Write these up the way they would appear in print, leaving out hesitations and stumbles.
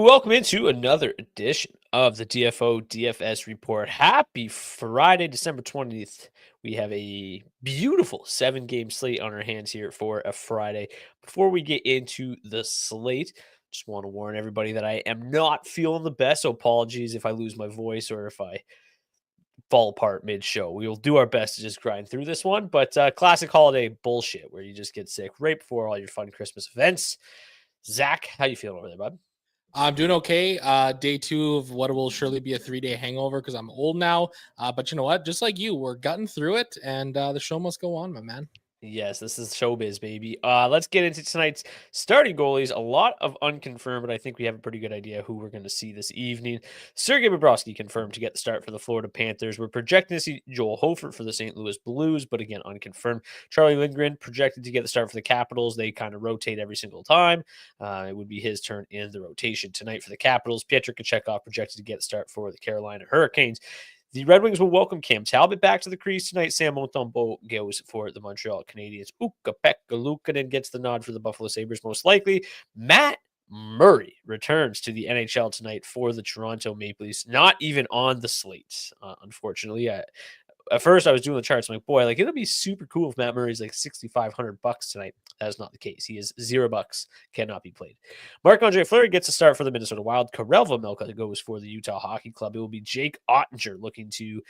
Welcome into another edition of the DFS Report. Happy Friday, December 20th. We have a beautiful 7-game slate on our hands here for a Friday. Before we get into the slate, just want to warn everybody that I am not feeling the best, so apologies if I lose my voice or if I fall apart mid-show. We will do our best to just grind through this one, but classic holiday bullshit where you just get sick right before all your fun Christmas events. Zach, how you feeling over there, bud? I'm doing okay. Day 2 of what will surely be a 3-day hangover because I'm old now. But you know what? Just like you, we're gutting through it, and the show must go on, my man. Yes, this is showbiz, baby. Let's get into tonight's starting goalies. A lot of unconfirmed, but I think we have a pretty good idea who we're going to see this evening. Sergei Bobrovsky confirmed to get the start for the Florida Panthers. We're projecting to see Joel Hofer for the St. Louis Blues, but again, unconfirmed. Charlie Lindgren projected to get the start for the Capitals. They kind of rotate every single time. It would be his turn in the rotation tonight for the Capitals. Petr Kochetkov projected to get the start for the Carolina Hurricanes. The Red Wings will welcome Cam Talbot back to the crease tonight. Sam Montembeault goes for the Montreal Canadiens. Ukko-Pekka Luukkonen gets the nod for the Buffalo Sabres most likely. Matt Murray returns to the NHL tonight for the Toronto Maple Leafs. Not even on the slate, unfortunately. At first, I was doing the charts. I'm like, boy, it'll be super cool if Matt Murray's like $6,500 tonight. That is not the case. He is $0, cannot be played. Marc-Andre Fleury gets a start for the Minnesota Wild. Karel Vejmelka goes for the Utah Hockey Club. It will be Jake Ottinger looking to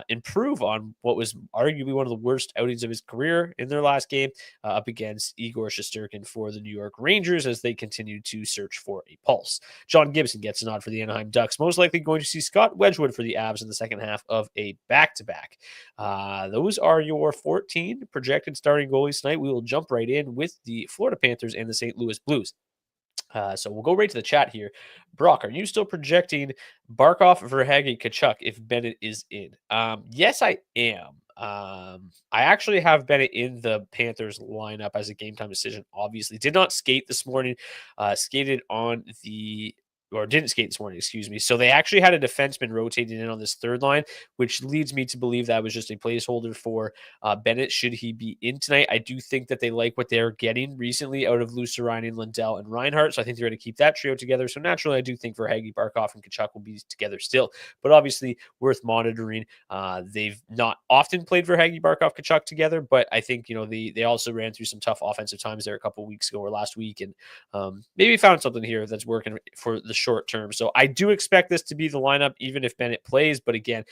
improve on what was arguably one of the worst outings of his career in their last game up against Igor Shesterkin for the New York Rangers as they continue to search for a pulse. John Gibson gets a nod for the Anaheim Ducks. Most likely going to see Scott Wedgwood for the Avs in the second half of a back-to-back. Those are your 14 projected starting goalies tonight. We will jump right in with the Florida Panthers and the St. Louis Blues. So we'll go right to the chat here. Brock, are you still projecting Barkov, Verhaeghe, Tkachuk if Bennett is in? Yes, I am. I actually have Bennett in the Panthers lineup as a game time decision. Obviously, did not skate this morning. Skated on the didn't skate this morning, excuse me. So they actually had a defenseman rotating in on this third line, which leads me to believe that was just a placeholder for Bennett should he be in tonight. I do think that they like what they're getting recently out of Luostarinen, Lindell, and Reinhart, so I think they're going to keep that trio together. So naturally, I do think Verhaeghe, Barkov, and Tkachuk will be together still, but obviously worth monitoring. They've not often played Verhaeghe, Barkov, Tkachuk together, but I think they also ran through some tough offensive times there a couple weeks ago or last week, and maybe found something here that's working for the short term. So I do expect this to be the lineup, even if Bennett plays. But again,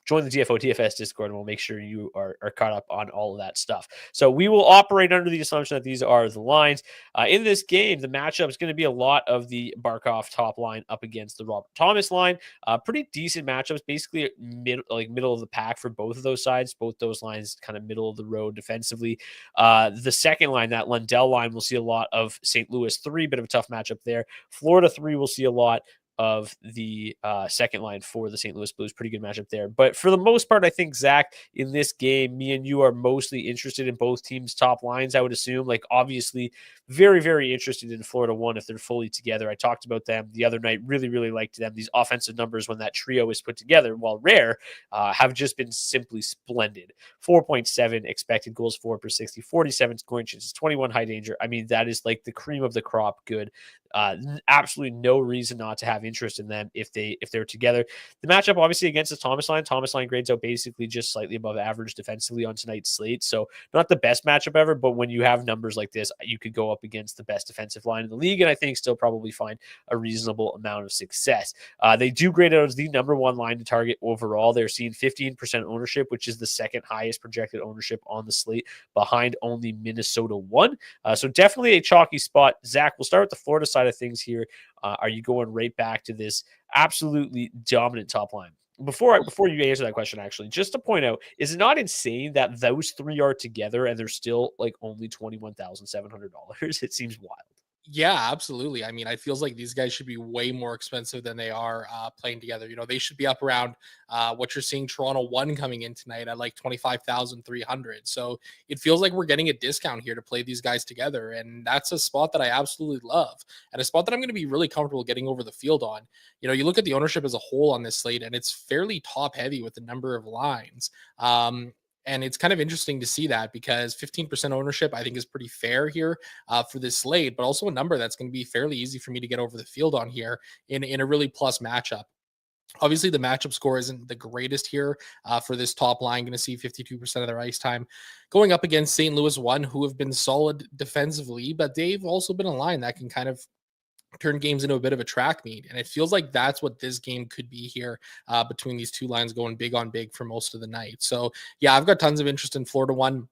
join the DFS Discord and we'll make sure you are caught up on all of that stuff. So we will operate under the assumption that these are the lines. In this game, the matchup is going to be a lot of the Barkov top line up against the Robert Thomas line. Pretty decent matchups, basically middle of the pack for both of those sides. Both those lines kind of middle of the road defensively. The second line, that Lundell line, will see a lot of St. Louis 3, bit of a tough matchup there. Florida 3 will see a lot of the second line for the St. Louis Blues. Pretty good matchup there. But for the most part, I think, Zach, in this game, me and you are mostly interested in both teams' top lines, I would assume. Obviously, very, very interested in Florida 1 if they're fully together. I talked about them the other night. Really, really liked them. These offensive numbers when that trio is put together, while rare, have just been simply splendid. 4.7 expected goals for per 60, 47 scoring chances, 21 high danger. I mean, that is like the cream of the crop good. Absolutely no reason not to have interest in them if they're together. The matchup obviously against the Thomas line. Thomas line grades out basically just slightly above average defensively on tonight's slate. So not the best matchup ever, but when you have numbers like this, you could go up against the best defensive line in the league, and I think still probably find a reasonable amount of success. They do grade out as the number one line to target overall. They're seeing 15% ownership, which is the second highest projected ownership on the slate, behind only Minnesota 1. So definitely a chalky spot. Zach, we'll start with the Florida side of things here. Are you going right back to this absolutely dominant top line? Before you answer that question, actually, just to point out, is it not insane that those three are together and they're still only $21,700? It seems wild. Yeah, absolutely. I mean, it feels like these guys should be way more expensive than they are playing together. They should be up around what you're seeing Toronto 1 coming in tonight at 25,300. So it feels like we're getting a discount here to play these guys together. And that's a spot that I absolutely love, and a spot that I'm going to be really comfortable getting over the field on. You look at the ownership as a whole on this slate, and it's fairly top heavy with the number of lines. And it's kind of interesting to see that because 15% ownership, I think, is pretty fair here for this slate, but also a number that's going to be fairly easy for me to get over the field on here in a really plus matchup. Obviously, the matchup score isn't the greatest here for this top line. Going to see 52% of their ice time going up against St. Louis 1, who have been solid defensively, but they've also been a line that can kind of turn games into a bit of a track meet. And it feels like that's what this game could be here between these two lines going big on big for most of the night. So, yeah, I've got tons of interest in Florida 1.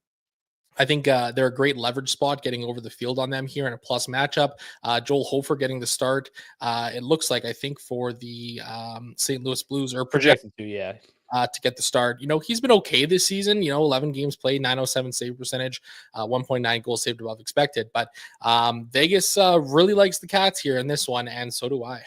I think they're a great leverage spot getting over the field on them here in a plus matchup. Joel Hofer getting the start. It looks like, I think, for the St. Louis Blues are projected Projected to, yeah. to get the start. He's been okay this season, 11 games played, 907 save percentage, 1.9 goals saved above expected. But Vegas really likes the Cats here in this one, and so do I.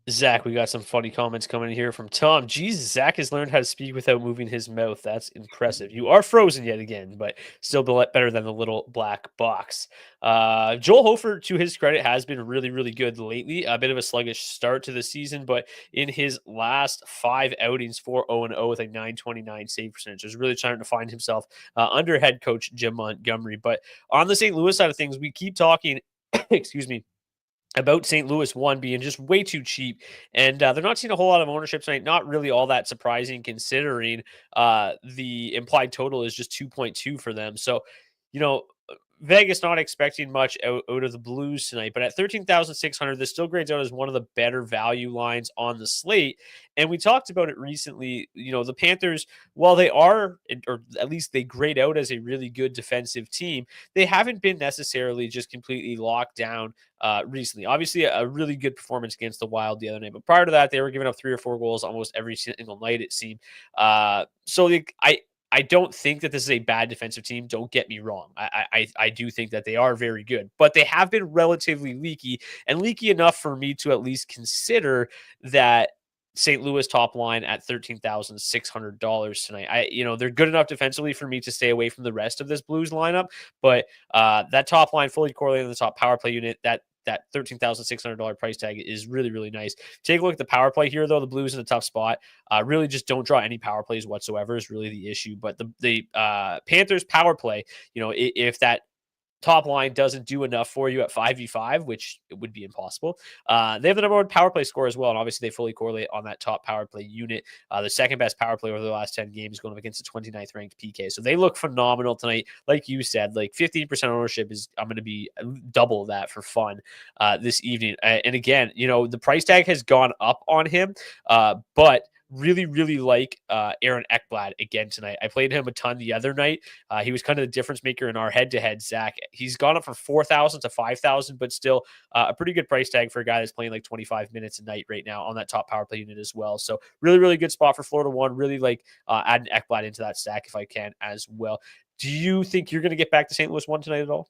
Zach, we got some funny comments coming in here from Tom. Jesus, Zach has learned how to speak without moving his mouth. That's impressive. You are frozen yet again, but still better than the little black box. Joel Hofer, to his credit, has been really, really good lately. A bit of a sluggish start to the season, but in his last 5 outings, 4-0-0 with a 929 save percentage, is really trying to find himself under head coach Jim Montgomery. But on the St. Louis side of things, we keep talking, excuse me, about St. Louis 1 being just way too cheap. And they're not seeing a whole lot of ownership tonight. Not really all that surprising considering the implied total is just 2.2 for them. So, you know, Vegas not expecting much out of the Blues tonight, but at 13,600, this still grades out as one of the better value lines on the slate. And we talked about it recently. The Panthers, while they are, or at least they grade out as a really good defensive team, they haven't been necessarily just completely locked down recently. Obviously, a really good performance against the Wild the other night, but prior to that, they were giving up 3 or 4 goals almost every single night, it seemed. I don't think that this is a bad defensive team. Don't get me wrong. I do think that they are very good, but they have been relatively leaky and leaky enough for me to at least consider that St. Louis top line at $13,600 tonight. They're good enough defensively for me to stay away from the rest of this Blues lineup, but that top line fully correlated in the top power play unit, that $13,600 price tag is really, really nice. Take a look at the power play here, though. The Blues in a tough spot. Really just don't draw any power plays whatsoever is really the issue. But the Panthers power play, if that top line doesn't do enough for you at 5v5, which it would be impossible. They have the number 1 power play score as well, and obviously they fully correlate on that top power play unit. The second best power play over the last 10 games going up against the 29th ranked PK. So they look phenomenal tonight. Like you said, like 15% ownership I'm going to be double that for fun this evening. And again, the price tag has gone up on him, but really, really like Aaron Ekblad again tonight. I played him a ton the other night. He was kind of the difference maker in our head-to-head, Zach. He's gone up from 4,000 to 5,000, but still a pretty good price tag for a guy that's playing like 25 minutes a night right now on that top power play unit as well. So really, really good spot for Florida 1. Really like adding Ekblad into that stack if I can as well. Do you think you're going to get back to St. Louis 1 tonight at all?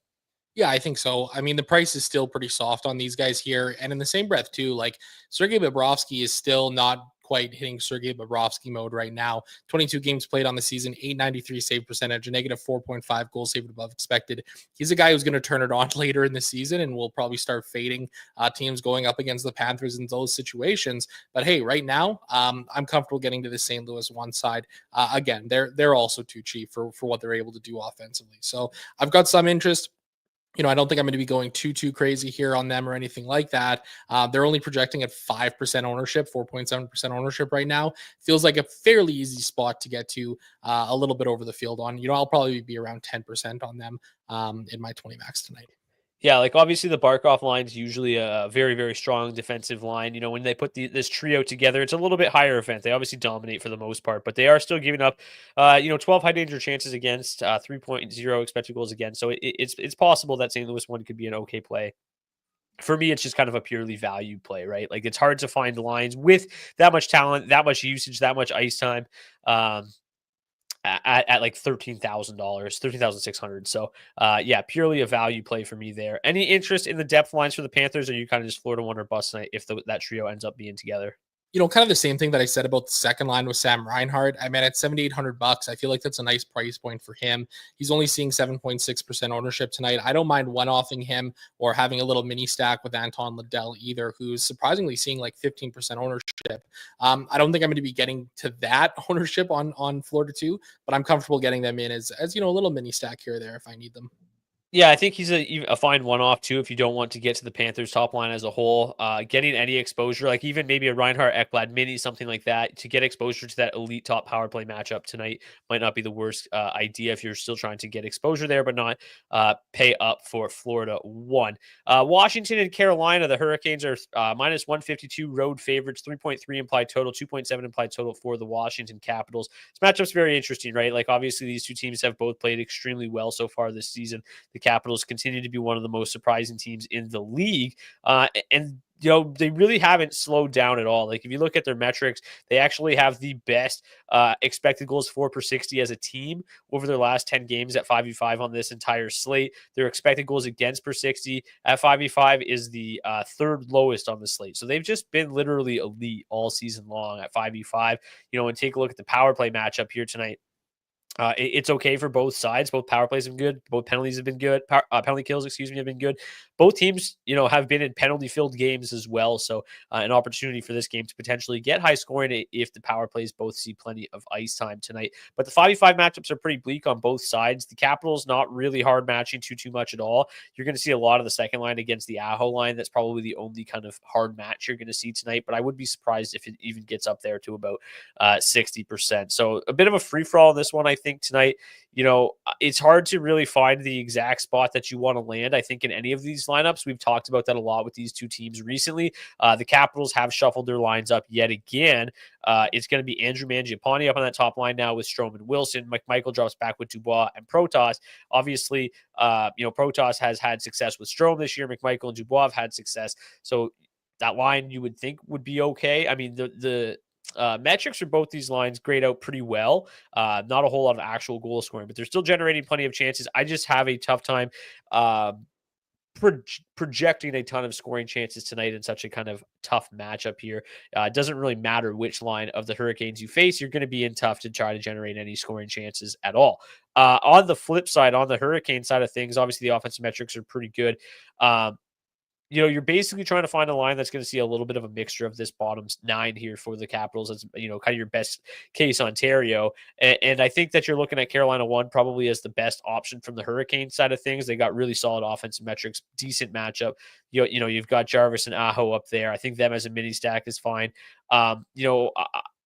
Yeah, I think so. I mean, the price is still pretty soft on these guys here. And in the same breath, too, like Sergei Bobrovsky is still not quite hitting Sergei Bobrovsky mode right now. 22 games played on the season, 893 save percentage, a negative 4.5 goals saved above expected. He's a guy who's going to turn it on later in the season and will probably start fading teams going up against the Panthers in those situations. But hey, right now, I'm comfortable getting to the St. Louis 1 side. Again, they're also too cheap for what they're able to do offensively. So I've got some interest. I don't think I'm going to be going too crazy here on them or anything like that. They're only projecting at 5% ownership, 4.7% ownership right now. Feels like a fairly easy spot to get to a little bit over the field on. I'll probably be around 10% on them in my 20 max tonight. Yeah, like obviously the Barkov line is usually a very, very strong defensive line. When they put this trio together, it's a little bit higher event. They obviously dominate for the most part, but they are still giving up, 12 high danger chances against, 3.0 expected goals against. So it's possible that St. Louis 1 could be an okay play. For me, it's just kind of a purely value play, right? Like it's hard to find lines with that much talent, that much usage, that much ice time. At like $13,000, 13,600. So, yeah, purely a value play for me there. Any interest in the depth lines for the Panthers? Or are you kind of just Florida 1 or bust tonight if that trio ends up being together? Kind of the same thing that I said about the second line with Sam Reinhart. I mean, at $7,800, I feel like that's a nice price point for him. He's only seeing 7.6% ownership tonight. I don't mind one-offing him or having a little mini stack with Anton Liddell either, who's surprisingly seeing like 15% ownership. I don't think I'm going to be getting to that ownership on Florida 2, but I'm comfortable getting them in as a little mini stack here or there if I need them. Yeah, I think he's a fine one-off too if you don't want to get to the Panthers top line as a whole. Getting any exposure, like even maybe a Reinhardt Ekblad mini, something like that, to get exposure to that elite top power play matchup tonight might not be the worst idea if you're still trying to get exposure there, but not pay up for Florida 1. Washington and Carolina, the Hurricanes are minus 152 road favorites, 3.3 implied total, 2.7 implied total for the Washington Capitals. This matchup's very interesting, right? Like obviously these two teams have both played extremely well so far this season. The Capitals continue to be one of the most surprising teams in the league. And they really haven't slowed down at all. Like if you look at their metrics, they actually have the best expected goals for per 60 as a team over their last 10 games at 5v5 on this entire slate. Their expected goals against per 60 at 5v5 is the third lowest on the slate. So they've just been literally elite all season long at 5v5. And take a look at the power play matchup here tonight. It's okay for both sides. Both power plays have been good. Both penalties have been good. Penalty kills, have been good. Both teams, have been in penalty-filled games as well. So an opportunity for this game to potentially get high scoring if the power plays both see plenty of ice time tonight. But the 5v5 matchups are pretty bleak on both sides. The Capitals not really hard matching too much at all. You're going to see a lot of the second line against the Aho line. That's probably the only kind of hard match you're going to see tonight. But I would be surprised if it even gets up there to about 60%. So a bit of a free-for-all in this one, I think, tonight. It's hard to really find the exact spot that you want to land, I think, in any of these lineups. We've talked about that a lot with these two teams recently. The Capitals have shuffled their lines up yet again. It's going to be Andrew Mangiapane up on that top line now with Strome and Wilson. McMichael drops back with Dubois and Protas. Obviously, Protas has had success with Strome this year. McMichael and Dubois have had success. So that line you would think would be okay. I mean, the metrics for both these lines grade out pretty well. Not a whole lot of actual goal scoring, but they're still generating plenty of chances. I just have a tough time projecting a ton of scoring chances tonight in such a kind of tough matchup here. It doesn't really matter which line of the Hurricanes you face. You're going to be in tough to try to generate any scoring chances at all. On the flip side, on the Hurricane side of things, obviously the offensive metrics are pretty good. You're basically trying to find a line that's going to see a little bit of a mixture of this bottom 9 here for the Capitals. As kind of your best case Ontario. And I think that you're looking at Carolina 1 probably as the best option from the Hurricane side of things. They got really solid offensive metrics, decent matchup. You've got Jarvis and Aho up there. I think them as a mini stack is fine.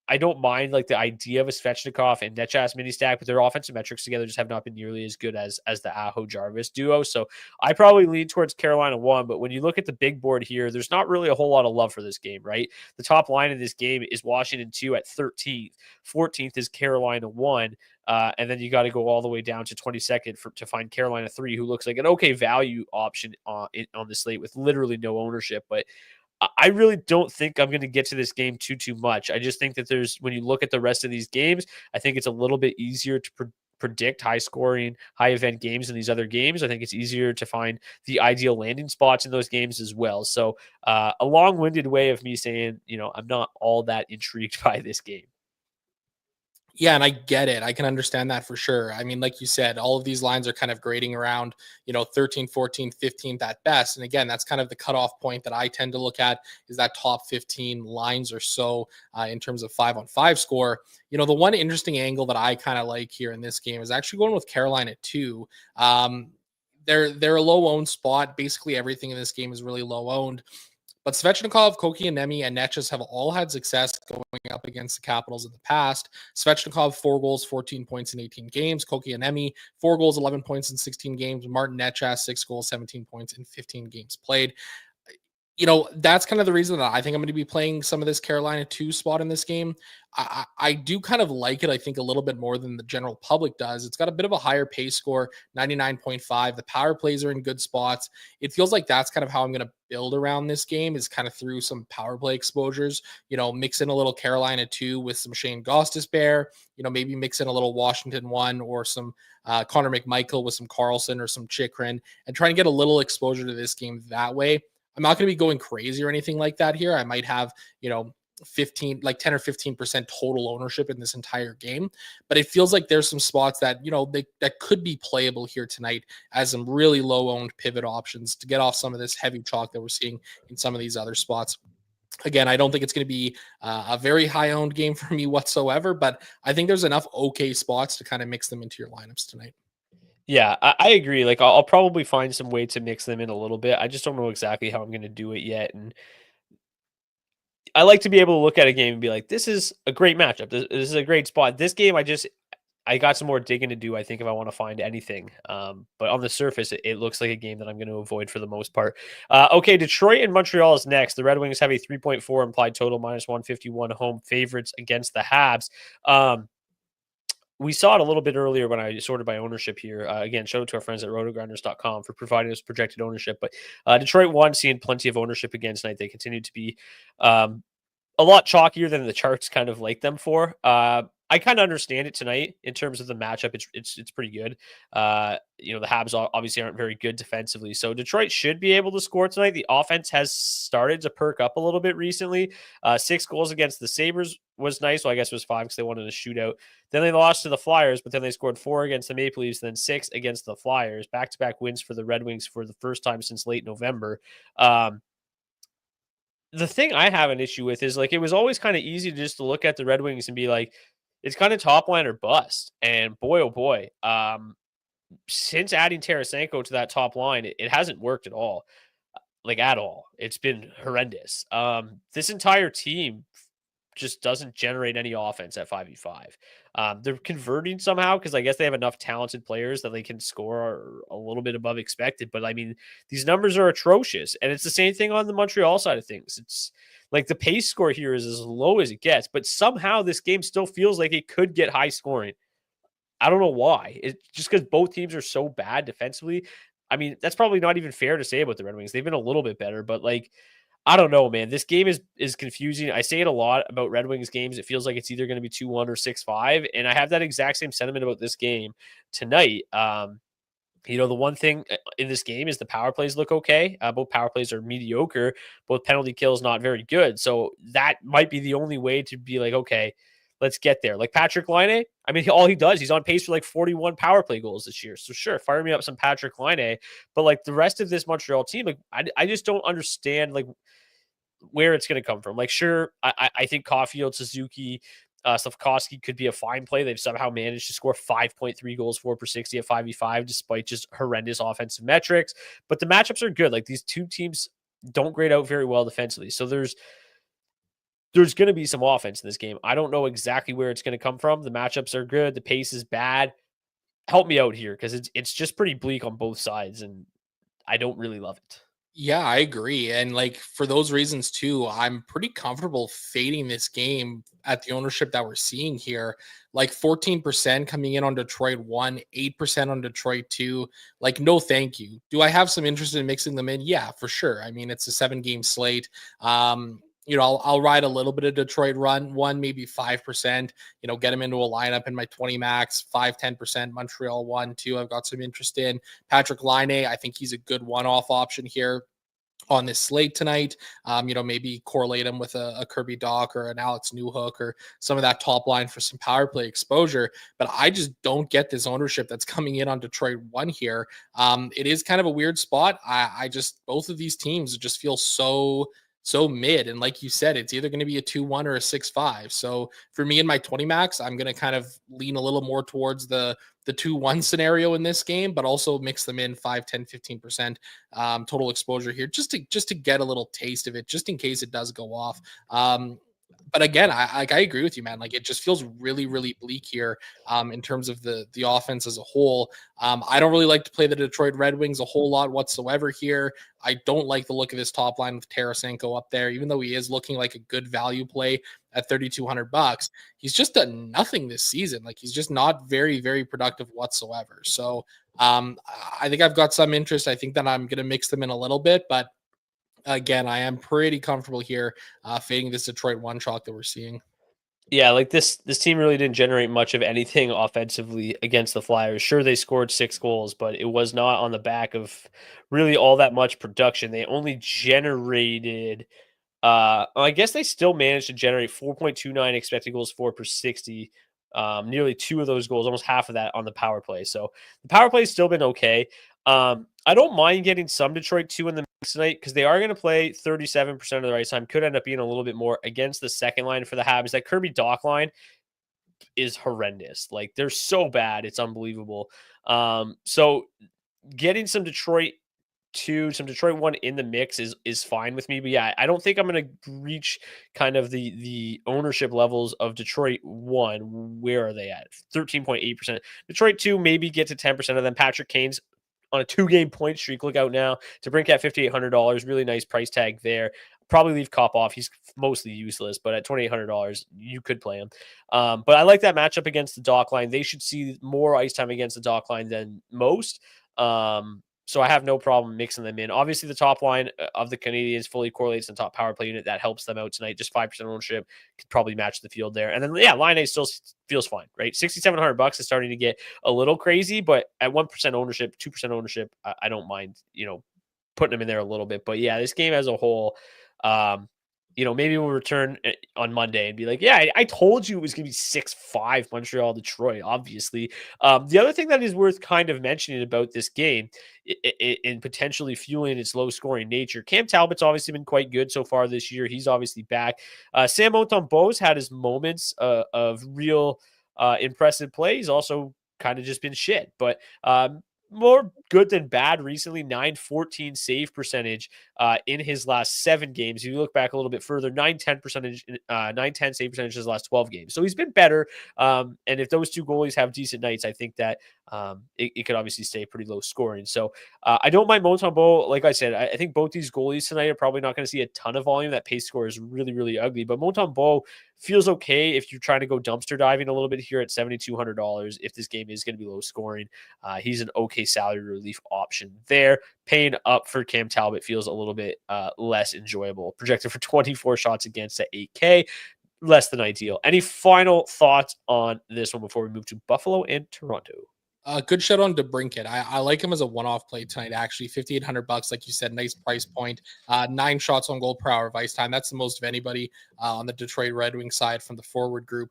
I don't mind like the idea of a Svechnikov and Netchas mini stack, but their offensive metrics together just have not been nearly as good as the Aho Jarvis duo. So I probably lean towards Carolina 1, but when you look at the big board here, there's not really a whole lot of love for this game, right? The top line in this game is Washington 2 at 13th. 14th is Carolina 1. And then you got to go all the way down to 22nd to find Carolina 3, who looks like an okay value option on the slate with literally no ownership. But I really don't think I'm going to get to this game too much. I just think that when you look at the rest of these games, I think it's a little bit easier to predict high scoring, high event games in these other games. I think it's easier to find the ideal landing spots in those games as well. So a long-winded way of me saying, I'm not all that intrigued by this game. Yeah, and I get it. I can understand that for sure. I mean, like you said, all of these lines are kind of grading around, 13, 14, 15th at best. And again, that's kind of the cutoff point that I tend to look at is that top 15 lines or so in terms of 5-on-5 score. The one interesting angle that I kind of like here in this game is actually going with Carolina 2. They're a low owned spot. Basically, everything in this game is really low owned. But Svechnikov, Kotkaniemi, and Netchas have all had success going up against the Capitals in the past. Svechnikov, 4 goals, 14 points in 18 games. Kotkaniemi, 4 goals, 11 points in 16 games. Martin Netchas, 6 goals, 17 points in 15 games played. That's kind of the reason that I think I'm going to be playing some of this Carolina 2 spot in this game. I do kind of like it, I think, a little bit more than the general public does. It's got a bit of a higher pace score, 99.5. The power plays are in good spots. It feels like that's kind of how I'm going to build around this game is kind of through some power play exposures, mix in a little Carolina 2 with some Shane Gostisbehere, maybe mix in a little Washington 1 or some Connor McMichael with some Carlson or some Chikrin and try and get a little exposure to this game that way. I'm not going to be going crazy or anything like that here. I might have, like 10 or 15% total ownership in this entire game. But it feels like there's some spots that, that could be playable here tonight as some really low owned pivot options to get off some of this heavy chalk that we're seeing in some of these other spots. Again, I don't think it's going to be a very high owned game for me whatsoever, but I think there's enough okay spots to kind of mix them into your lineups tonight. Yeah, I agree. Like I'll probably find some way to mix them in a little bit. I just don't know exactly how I'm going to do it yet. And I like to be able to look at a game and be like, this is a great matchup. This is a great spot. This game, I got some more digging to do, I think, if I want to find anything. But on the surface, it looks like a game that I'm going to avoid for the most part. Okay, Detroit and Montreal is next. The Red Wings have a 3.4 implied total, -151 home favorites against the Habs. We saw it a little bit earlier when I sorted by ownership here. Again, shout out to our friends at rotogrinders.com for providing us projected ownership. But Detroit won, seeing plenty of ownership again tonight. They continue to be a lot chalkier than the charts kind of like them for. I kind of understand it tonight in terms of the matchup. It's pretty good. The Habs obviously aren't very good defensively, so Detroit should be able to score tonight. The offense has started to perk up a little bit recently. 6 goals against the Sabres was nice. Well, I guess it was 5 because they wanted a shootout. Then they lost to the Flyers, but then they scored 4 against the Maple Leafs, then 6 against the Flyers. Back-to-back wins for the Red Wings for the first time since late November. The thing I have an issue with is, like, it was always kind of easy just to look at the Red Wings and be like, it's kind of top line or bust. And boy, oh boy, since adding Tarasenko to that top line, it hasn't worked at all. Like, at all. It's been horrendous. This entire team just doesn't generate any offense at 5v5. They're converting somehow because I guess they have enough talented players that they can score a little bit above expected. But I mean, these numbers are atrocious. And it's the same thing on the Montreal side of things. It's like the pace score here is as low as it gets, but somehow this game still feels like it could get high scoring. I don't know why. It's just because both teams are so bad defensively. I mean, that's probably not even fair to say about the Red Wings. They've been a little bit better, but like, I don't know, man. This game is confusing. I say it a lot about Red Wings games. It feels like it's either going to be 2-1 or 6-5, and I have that exact same sentiment about this game tonight. The one thing in this game is the power plays look okay. Both power plays are mediocre. Both penalty kills not very good. So that might be the only way to be like, okay, let's get there. Like Patrick Laine, I mean, all he does, he's on pace for like 41 power play goals this year. So sure, fire me up some Patrick Laine. But like the rest of this Montreal team, like I just don't understand like where it's going to come from. Like, sure, I think Caulfield, Suzuki, Slavkovsky could be a fine play. They've somehow managed to score 5.3 goals for per 60 at 5v5, despite just horrendous offensive metrics. But the matchups are good. Like, these two teams don't grade out very well defensively. So there's going to be some offense in this game. I don't know exactly where it's going to come from. The matchups are good. The pace is bad. Help me out here because it's just pretty bleak on both sides, and I don't really love it. Yeah, I agree. And like for those reasons too, I'm pretty comfortable fading this game at the ownership that we're seeing here. Like 14% coming in on Detroit 1, 8% on Detroit 2. Like, no, thank you. Do I have some interest in mixing them in? Yeah, for sure. I mean, it's a 7-game slate. I'll ride a little bit of Detroit run, 1, maybe 5%, get them into a lineup in my 20 max, 5-10%, Montreal 1, 2. I've got some interest in Patrick Laine. I think he's a good one-off option here on this slate tonight. Maybe correlate him with a Kirby Doc or an Alex Newhook or some of that top line for some power play exposure. But I just don't get this ownership that's coming in on Detroit 1 here. It is kind of a weird spot. I just, both of these teams just feel so mid. And like you said, it's either going to be a 2-1 or a 6-5. So for me in my 20 max, I'm going to kind of lean a little more towards the 2-1 scenario in this game, but also mix them in 5, 10, 15% total exposure here, just to get a little taste of it, just in case it does go off. But again, I agree with you, man. Like, it just feels really, really bleak here in terms of the offense as a whole. I don't really like to play the Detroit Red Wings a whole lot whatsoever here. I don't like the look of this top line with Tarasenko up there, even though he is looking like a good value play at $3,200. He's just done nothing this season. Like, he's just not very, very productive whatsoever. So I think I've got some interest. I think that I'm going to mix them in a little bit, but again, I am pretty comfortable here fading this Detroit 1 chalk that we're seeing. Yeah, like this team really didn't generate much of anything offensively against the Flyers. Sure, they scored 6 goals, but it was not on the back of really all that much production. They only generated I guess they still managed to generate 4.29 expected goals for per 60. Nearly 2 of those goals, almost half of that on the power play. So the power play has still been okay. I don't mind getting some Detroit 2 in the mix tonight because they are going to play 37% of their ice time. Could end up being a little bit more against the second line for the Habs. That Kirby Dock line is horrendous. Like, they're so bad. It's unbelievable. So getting some Detroit 2, some Detroit 1 in the mix is fine with me. But yeah, I don't think I'm going to reach kind of the ownership levels of Detroit 1. Where are they at? 13.8%. Detroit 2, maybe get to 10% of them. Patrick Kane's on a 2-game point streak. Look out now. To brink at $5,800. Really nice price tag there. Probably leave Kopp off. He's mostly useless, but at $2,800, you could play him. But I like that matchup against the Dock line. They should see more ice time against the Dock line than most. So I have no problem mixing them in. Obviously, the top line of the Canadiens fully correlates to the top power play unit. That helps them out tonight. Just 5% ownership could probably match the field there. And then, yeah, line A still feels fine, right? $6,700 is starting to get a little crazy, but at 1% ownership, 2% ownership, I don't mind, putting them in there a little bit. But yeah, this game as a whole, maybe we'll return on Monday and be like, yeah, I told you it was going to be 6-5 Montreal, Detroit, obviously. The other thing that is worth kind of mentioning about this game and potentially fueling its low scoring nature, Cam Talbot's obviously been quite good so far this year. He's obviously back. Sam Montembeault's had his moments of real impressive play. He's also kind of just been shit, but more good than bad recently. 914 save percentage in his last 7 games. If you look back a little bit further, 910 save percentage in his last 12 games. So he's been better. And if those 2 goalies have decent nights, I think that it could obviously stay pretty low scoring. So I don't mind Montembeault. Like I said, I think both these goalies tonight are probably not going to see a ton of volume. That pace score is really, really ugly. But Montembeault feels okay if you're trying to go dumpster diving a little bit here at $7,200. If this game is going to be low scoring, he's an okay salary relief option there. Paying up for Cam Talbot feels a little bit less enjoyable. Projected for 24 shots against at 8K, less than ideal. Any final thoughts on this one before we move to Buffalo and Toronto? Good shot on DeBrincat. I like him as a one-off play tonight. Actually, $5,800, like you said, nice price point. 9 shots on goal per hour of ice time. That's the most of anybody on the Detroit Red Wings side from the forward group.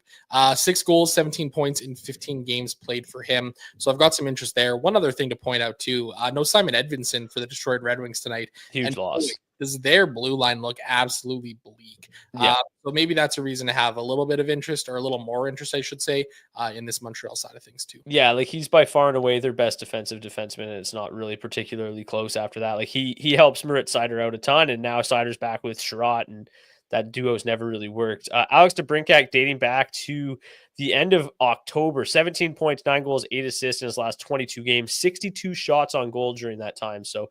6 goals, 17 points in 15 games played for him. So I've got some interest there. One other thing to point out too: no Simon Edvinsson for the Detroit Red Wings tonight. Huge loss. Does their blue line look absolutely bleak? Yeah. So maybe that's a reason to have a little bit of interest, or a little more interest, I should say, in this Montreal side of things too. Yeah, like he's by far and away their best defensive defenseman, and it's not really particularly close after that. Like he helps Moritz Seider out a ton, and now Seider's back with Sherratt, and that duo's never really worked. Alex DeBrincat, dating back to the end of October, 17 points, 9 goals, 8 assists in his last 22 games, 62 shots on goal during that time. So,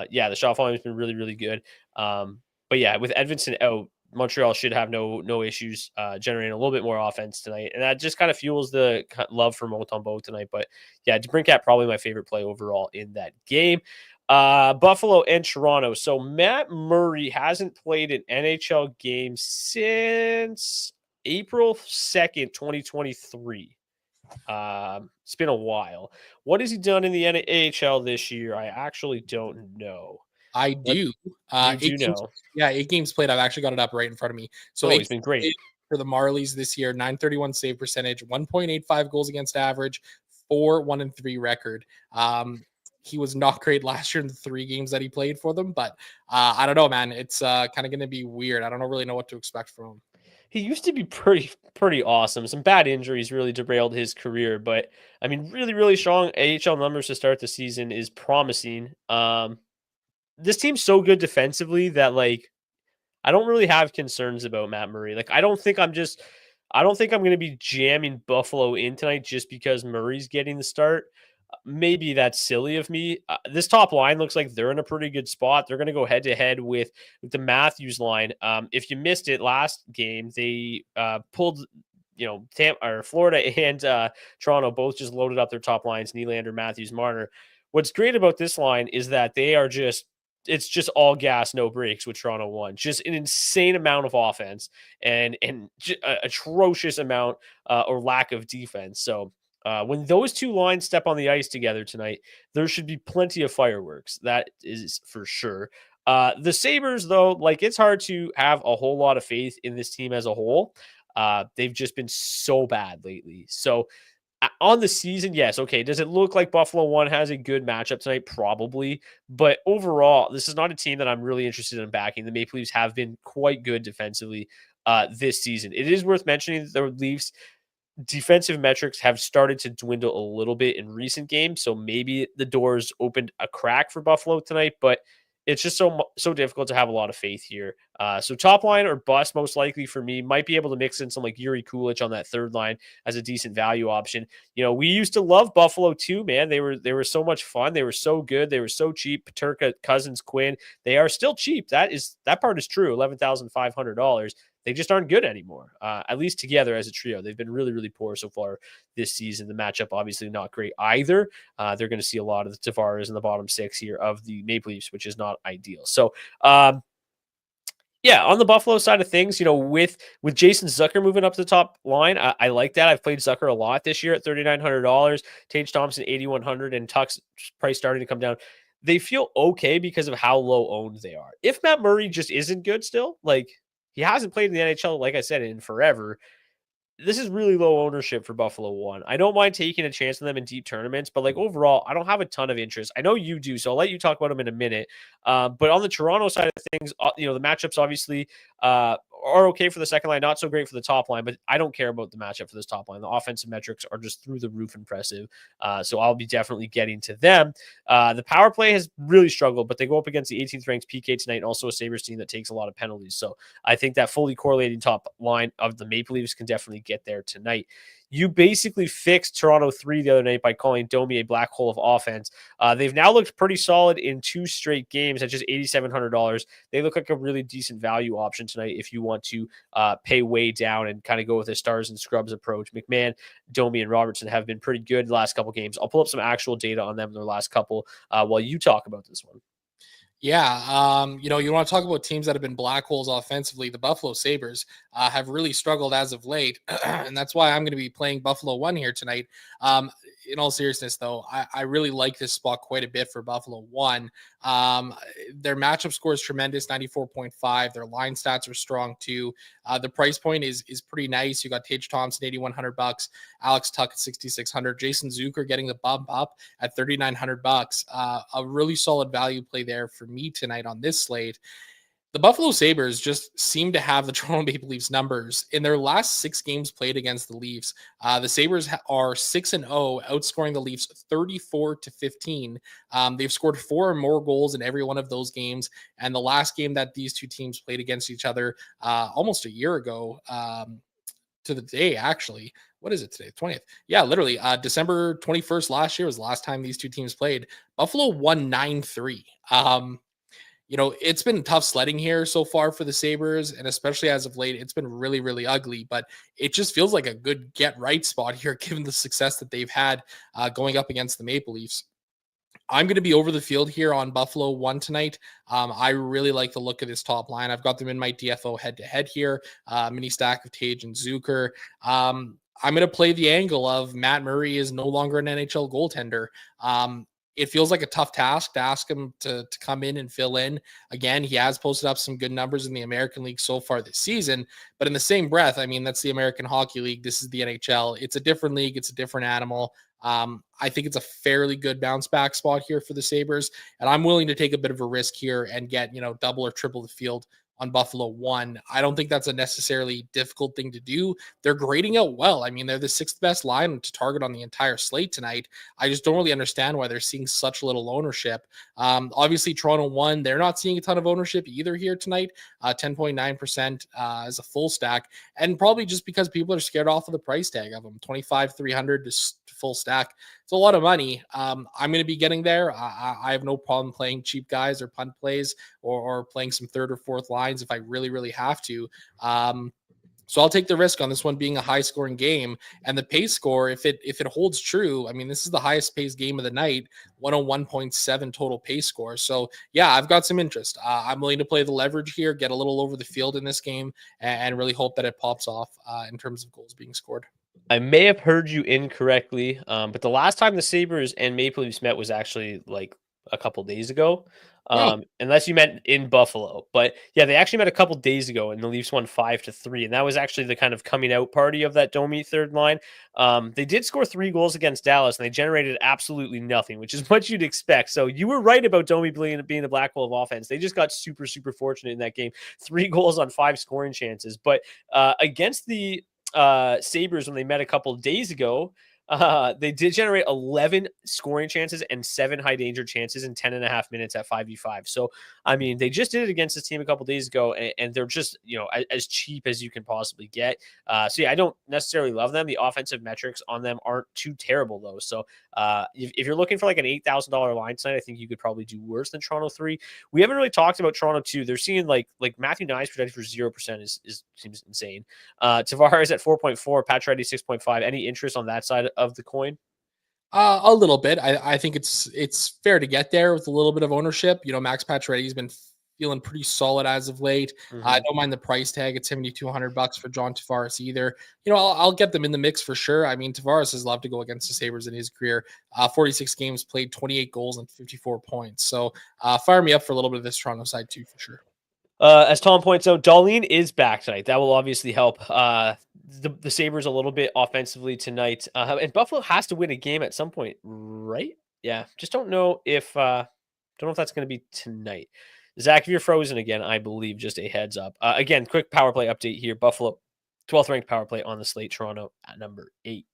yeah, the shot volume has been really, really good. But yeah, with Edvinsson out, Montreal should have no issues generating a little bit more offense tonight. And that just kind of fuels the love for Montembeault tonight. But yeah, DeBrincat probably my favorite play overall in that game. Buffalo and Toronto. So Matt Murray hasn't played an NHL game since April 2nd, 2023. It's been a while. What has he done in the NHL this year? I actually don't know. I do. You do know. Yeah, 8 games played. I've actually got it up right in front of me. So he's been great for the Marlies this year. 931 save percentage, 1.85 goals against average, 4-1-3 record. He was not great last year in the 3 games that he played for them, but I don't know, man. It's kind of going to be weird. I don't really know what to expect from him. He used to be pretty awesome. Some bad injuries really derailed his career, but I mean, really, really strong AHL numbers to start the season is promising. This team's so good defensively that like I don't really have concerns about Matt Murray. Like I don't think I'm going to be jamming Buffalo in tonight just because Murray's getting the start. Maybe that's silly of me. This top line looks like they're in a pretty good spot. They're going to go head to head with the Matthews line. If you missed it last game, they pulled, Florida and Toronto both just loaded up their top lines. Nylander, Matthews, Marner. What's great about this line is that it's just all gas, no brakes with Toronto 1. Just an insane amount of offense and atrocious amount or lack of defense. So when those 2 lines step on the ice together tonight, there should be plenty of fireworks. That is for sure. The Sabres, though, like it's hard to have a whole lot of faith in this team as a whole. They've just been so bad lately. So on the season, yes. Okay. Does it look like Buffalo one has a good matchup tonight? Probably. But overall, this is not a team that I'm really interested in backing. The Maple Leafs have been quite good defensively this season. It is worth mentioning that the Leafs defensive metrics have started to dwindle a little bit in recent games. So maybe the doors opened a crack for Buffalo tonight, but it's just so difficult to have a lot of faith here. So top line or bust, most likely for me, might be able to mix in some like Yuri Kulich on that third line as a decent value option. You know, we used to love Buffalo too, man. They were so much fun. They were so good. They were so cheap. Paterka, Cousins, Quinn. They are still cheap. That part is true. $11,500. They just aren't good anymore. At least together as a trio, they've been really, really poor so far this season. The matchup obviously not great either. They're going to see a lot of the Tavares in the bottom six here of the Maple Leafs, which is not ideal. So, yeah, on the Buffalo side of things, you know, with Jason Zucker moving up to the top line, I like that. I've played Zucker a lot this year at $3,900. Tage Thompson $8,100, and Tuck's price starting to come down. They feel okay because of how low owned they are. If Matt Murray just isn't good still, like he hasn't played in the NHL, like I said, in forever. This is really low ownership for Buffalo one. I don't mind taking a chance on them in deep tournaments, but like overall, I don't have a ton of interest. I know you do, so I'll let you talk about them in a minute. But on the Toronto side of things, you know, the matchups obviously are okay for the second line, not so great for the top line, but I don't care about the matchup for this top line. The offensive metrics are just through the roof impressive. So I'll be definitely getting to them. The power play has really struggled, but they go up against the 18th ranked PK tonight and also a Sabres team that takes a lot of penalties. So I think that fully correlating top line of the Maple Leafs can definitely get there tonight. You basically fixed Toronto 3 the other night by calling Domi a black hole of offense. They've now looked pretty solid in 2 straight games at just $8,700. They look like a really decent value option tonight if you want to pay way down and kind of go with a stars and scrubs approach. McMahon, Domi, and Robertson have been pretty good the last couple games. I'll pull up some actual data on them in their last couple while you talk about this one. Yeah, you know, you want to talk about teams that have been black holes offensively. The Buffalo Sabres have really struggled as of late, and that's why I'm going to be playing Buffalo one here tonight. In all seriousness, though, I really like this spot quite a bit for Buffalo one. Their matchup score is tremendous, 94.5. Their line stats are strong too. The price point is pretty nice. You got Tage Thompson, $8,100, Alex Tuck at 6,600, Jason Zucker getting the bump up at $3,900. A really solid value play there for me tonight on this slate. The Buffalo Sabres just seem to have the Toronto Maple Leafs numbers. In their last 6 games played against the Leafs, the Sabres are 6-0, outscoring the Leafs 34-15. They've scored 4 or more goals in every one of those games. And the last game that these two teams played against each other almost a year ago, to the day, actually. What is it today? 20th. Yeah, literally. December 21st last year was the last time these two teams played. Buffalo won 9-3. You know, it's been tough sledding here so far for the Sabres, and especially as of late, it's been really, really ugly, but it just feels like a good get right spot here, given the success that they've had going up against the Maple Leafs. I'm going to be over the field here on Buffalo one tonight. I really like the look of this top line. I've got them in my DFO head-to-head here, mini stack of Tage and Zucker. I'm going to play the angle of Matt Murray is no longer an NHL goaltender. It feels like a tough task to ask him to come in and fill in. Again, he has posted up some good numbers in the American League so far this season, but in the same breath, I mean, that's the American Hockey League. This is the NHL. It's a different league. It's a different animal. I think it's a fairly good bounce back spot here for the Sabres, and I'm willing to take a bit of a risk here and get, you know, double or triple the field on Buffalo one. I don't think that's a necessarily difficult thing to do. They're grading out well. I mean, they're the 6th best line to target on the entire slate tonight. I just don't really understand why they're seeing such little ownership. Obviously, Toronto one, they're not seeing a ton of ownership either here tonight. 10.9% as a full stack, and probably just because people are scared off of the price tag of them. 25,300 to full stack. It's a lot of money. I'm going to be getting there. I have no problem playing cheap guys or punt plays or playing some 3rd or 4th lines if I really, really have to. So I'll take the risk on this one being a high scoring game, and the pace score, if it holds true, I mean, this is the highest pace game of the night, 101.7 total pace score. So yeah, I've got some interest. I'm willing to play the leverage here, get a little over the field in this game, and really hope that it pops off in terms of goals being scored. I may have heard you incorrectly, but the last time the Sabres and Maple Leafs met was actually like a couple days ago. Oh, unless you meant in Buffalo. But yeah, they actually met a couple days ago, and the Leafs won 5-3, and that was actually the kind of coming out party of that Domi third line. They did score 3 goals against Dallas, and they generated absolutely nothing, which is what you'd expect. So you were right about Domi being the black hole of offense. They just got super, super fortunate in that game. 3 goals on 5 scoring chances. But against the Sabres, when they met a couple of days ago, they did generate 11 scoring chances and 7 high danger chances in 10.5 minutes at 5v5. So, I mean, they just did it against this team a couple days ago, and they're just, as cheap as you can possibly get. So, yeah, I don't necessarily love them. The offensive metrics on them aren't too terrible, though. So, if you're looking for like an $8,000 line tonight, I think you could probably do worse than Toronto 3. We haven't really talked about Toronto 2. They're seeing like Matthew Knies projected for 0% is seems insane. Tavares at 4.4, Pacioretty 6.5. Any interest on that side of the coin? A little bit. I think it's fair to get there with a little bit of ownership. Max Pacioretty's been feeling pretty solid as of late. I don't mind the price tag at $7,200 for John Tavares either. I'll get them in the mix for sure. I mean, Tavares has loved to go against the Sabres in his career. 46 games played, 28 goals and 54 points. So fire me up for a little bit of this Toronto side too, for sure. As Tom points out, Darlene is back tonight. That will obviously help the Sabres a little bit offensively tonight. And Buffalo has to win a game at some point, right? Yeah, just don't know if that's going to be tonight. Zach, if you're frozen again, I believe, just a heads up. Again, quick power play update here. Buffalo, 12th ranked power play on the slate. Toronto at number 8.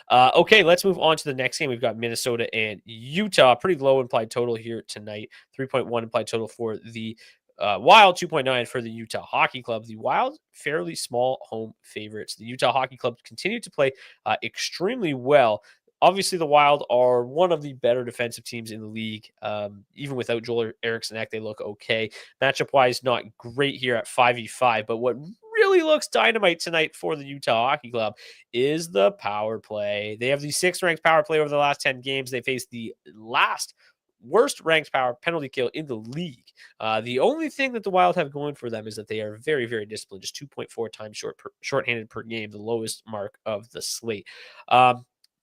Okay, let's move on to the next game. We've got Minnesota and Utah. Pretty low implied total here tonight. 3.1 implied total for the Wild, 2.9 for the Utah Hockey Club. The Wild, fairly small home favorites. The Utah Hockey Club continue to play extremely well. Obviously, the Wild are one of the better defensive teams in the league. Even without Joel Eriksson, they look okay. Matchup-wise, not great here at 5v5, but what really looks dynamite tonight for the Utah Hockey Club is the power play. They have the 6th ranked power play over the last 10 games. They faced the last worst ranked power penalty kill in the league. The only thing that the Wild have going for them is that they are very, very disciplined, just 2.4 times shorthanded per game, the lowest mark of the slate.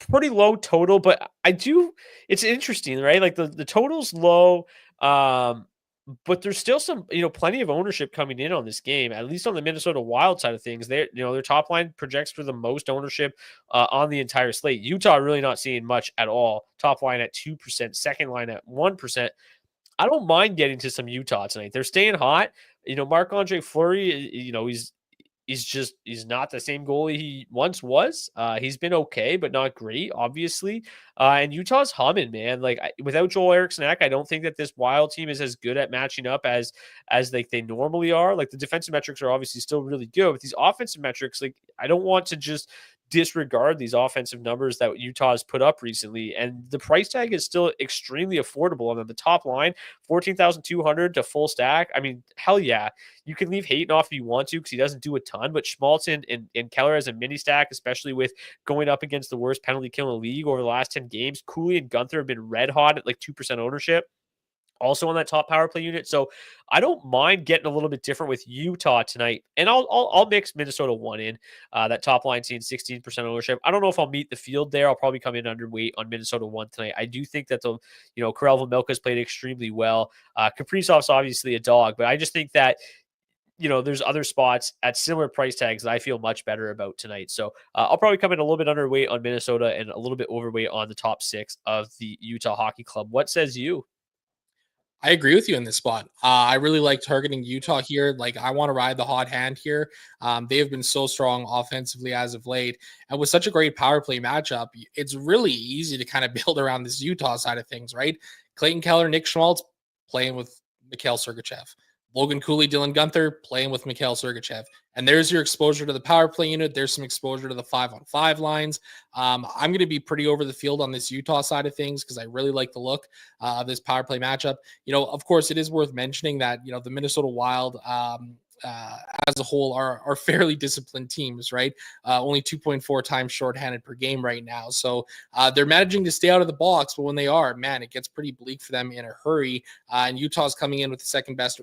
Pretty low total, but it's interesting, right? Like the total's low, but there's still some, plenty of ownership coming in on this game, at least on the Minnesota Wild side of things. Their top line projects for the most ownership on the entire slate. Utah really not seeing much at all. Top line at 2%, second line at 1%. I don't mind getting to some Utah tonight. They're staying hot. Marc-Andre Fleury, he's not the same goalie he once was. He's been okay, but not great, obviously. And Utah's humming, man. Like without Joel Eriksson, I don't think that this Wild team is as good at matching up as like they normally are. Like the defensive metrics are obviously still really good, but these offensive metrics, like I don't want to just disregard these offensive numbers that Utah has put up recently. And the price tag is still extremely affordable. On the top line, 14,200 to full stack. I mean, hell yeah. You can leave Hayton off if you want to because he doesn't do a ton, but Schmaltz and Keller as a mini stack, especially with going up against the worst penalty kill in the league over the last 10 games. Cooley and Gunther have been red hot at like 2% ownership. Also on that top power play unit. So I don't mind getting a little bit different with Utah tonight. And I'll mix Minnesota 1 in. That top line seeing 16% ownership. I don't know if I'll meet the field there. I'll probably come in underweight on Minnesota 1 tonight. I do think that Karel Vejmelka's played extremely well. Kaprizov's obviously a dog, but I just think that there's other spots at similar price tags that I feel much better about tonight. So I'll probably come in a little bit underweight on Minnesota and a little bit overweight on the top 6 of the Utah Hockey Club. What says you? I agree with you in this spot. I really like targeting Utah here. Like, I want to ride the hot hand here. They have been so strong offensively as of late. And with such a great power play matchup, it's really easy to kind of build around this Utah side of things, right? Clayton Keller, Nick Schmaltz playing with Mikhail Sergachev. Logan Cooley, Dylan Gunther playing with Mikhail Sergachev. And there's your exposure to the power play unit. There's some exposure to the 5-on-5 lines. I'm going to be pretty over the field on this Utah side of things because I really like the look of this power play matchup. Of course, it is worth mentioning that, the Minnesota Wild as a whole are fairly disciplined teams, right? Only 2.4 times shorthanded per game right now. So they're managing to stay out of the box, but when they are, man, it gets pretty bleak for them in a hurry. And Utah's coming in with the second best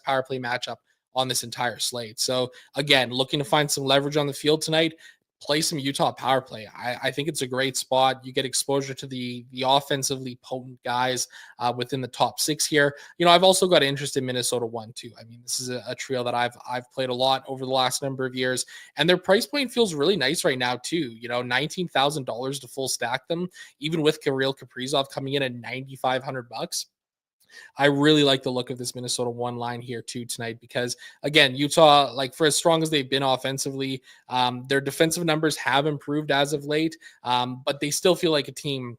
power play matchup on this entire slate. So again, looking to find some leverage on the field tonight. play some Utah power play. I think it's a great spot. You get exposure to the offensively potent guys within the top six here. I've also got interest in Minnesota 1 too. I mean, this is a trio that I've played a lot over the last number of years, and their price point feels really nice right now too. $19,000 to full stack them, even with Kirill Kaprizov coming in at $9,500. I really like the look of this Minnesota 1 line here too tonight, because again, Utah, like, for as strong as they've been offensively, their defensive numbers have improved as of late, but they still feel like a team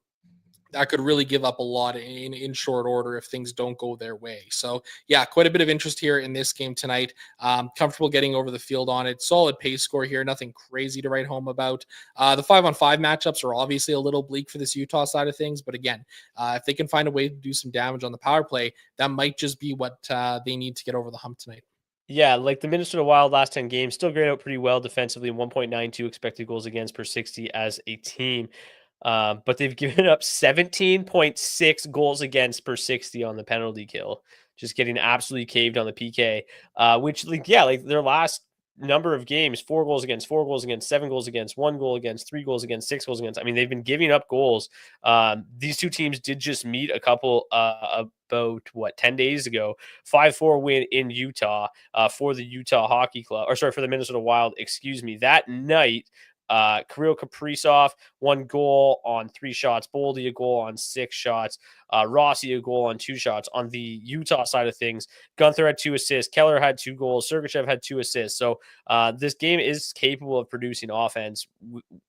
that could really give up a lot in short order if things don't go their way. So yeah, quite a bit of interest here in this game tonight. Comfortable getting over the field on it. Solid pace score here. Nothing crazy to write home about. The 5-on-5 matchups are obviously a little bleak for this Utah side of things. But again, if they can find a way to do some damage on the power play, that might just be what they need to get over the hump tonight. Yeah, like the Minnesota Wild last 10 games, still grayed out pretty well defensively, 1.92 expected goals against per 60 as a team. But they've given up 17.6 goals against per 60 on the penalty kill, just getting absolutely caved on the PK. Which, like, yeah, like their last number of games, 4 goals against, 7 goals against, 1 goal against, 3 goals against, 6 goals against. I mean, they've been giving up goals. These two teams did just meet a couple about 10 days ago. 5-4 win in Utah for the Utah Hockey Club, or sorry, for the Minnesota Wild, excuse me. That night, Kirill Kaprizov, 1 goal on 3 shots, Boldy a goal on 6 shots, Rossi a goal on 2 shots. On the Utah side of things, Gunther had 2 assists, Keller had 2 goals, Sergachev had 2 assists. So this game is capable of producing offense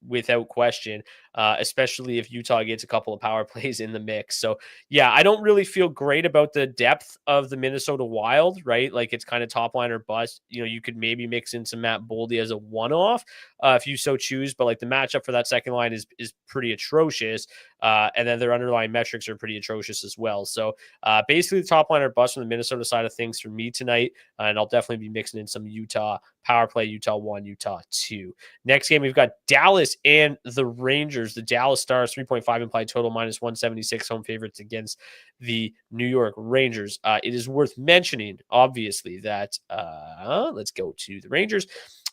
without question, especially if Utah gets a couple of power plays in the mix. So yeah, I don't really feel great about the depth of the Minnesota Wild, right? Like, it's kind of top line or bust. You could maybe mix in some Matt Boldy as a one-off if you so choose, but like the matchup for that second line is pretty atrocious. And then their underlying metrics are pretty atrocious as well. So basically the top line or bust from the Minnesota side of things for me tonight. And I'll definitely be mixing in some Utah power play, Utah 1, Utah 2. Next game, we've got Dallas and the Rangers. The Dallas Stars, 3.5 implied total, -176 home favorites against the New York Rangers. It is worth mentioning, obviously, that let's go to the Rangers.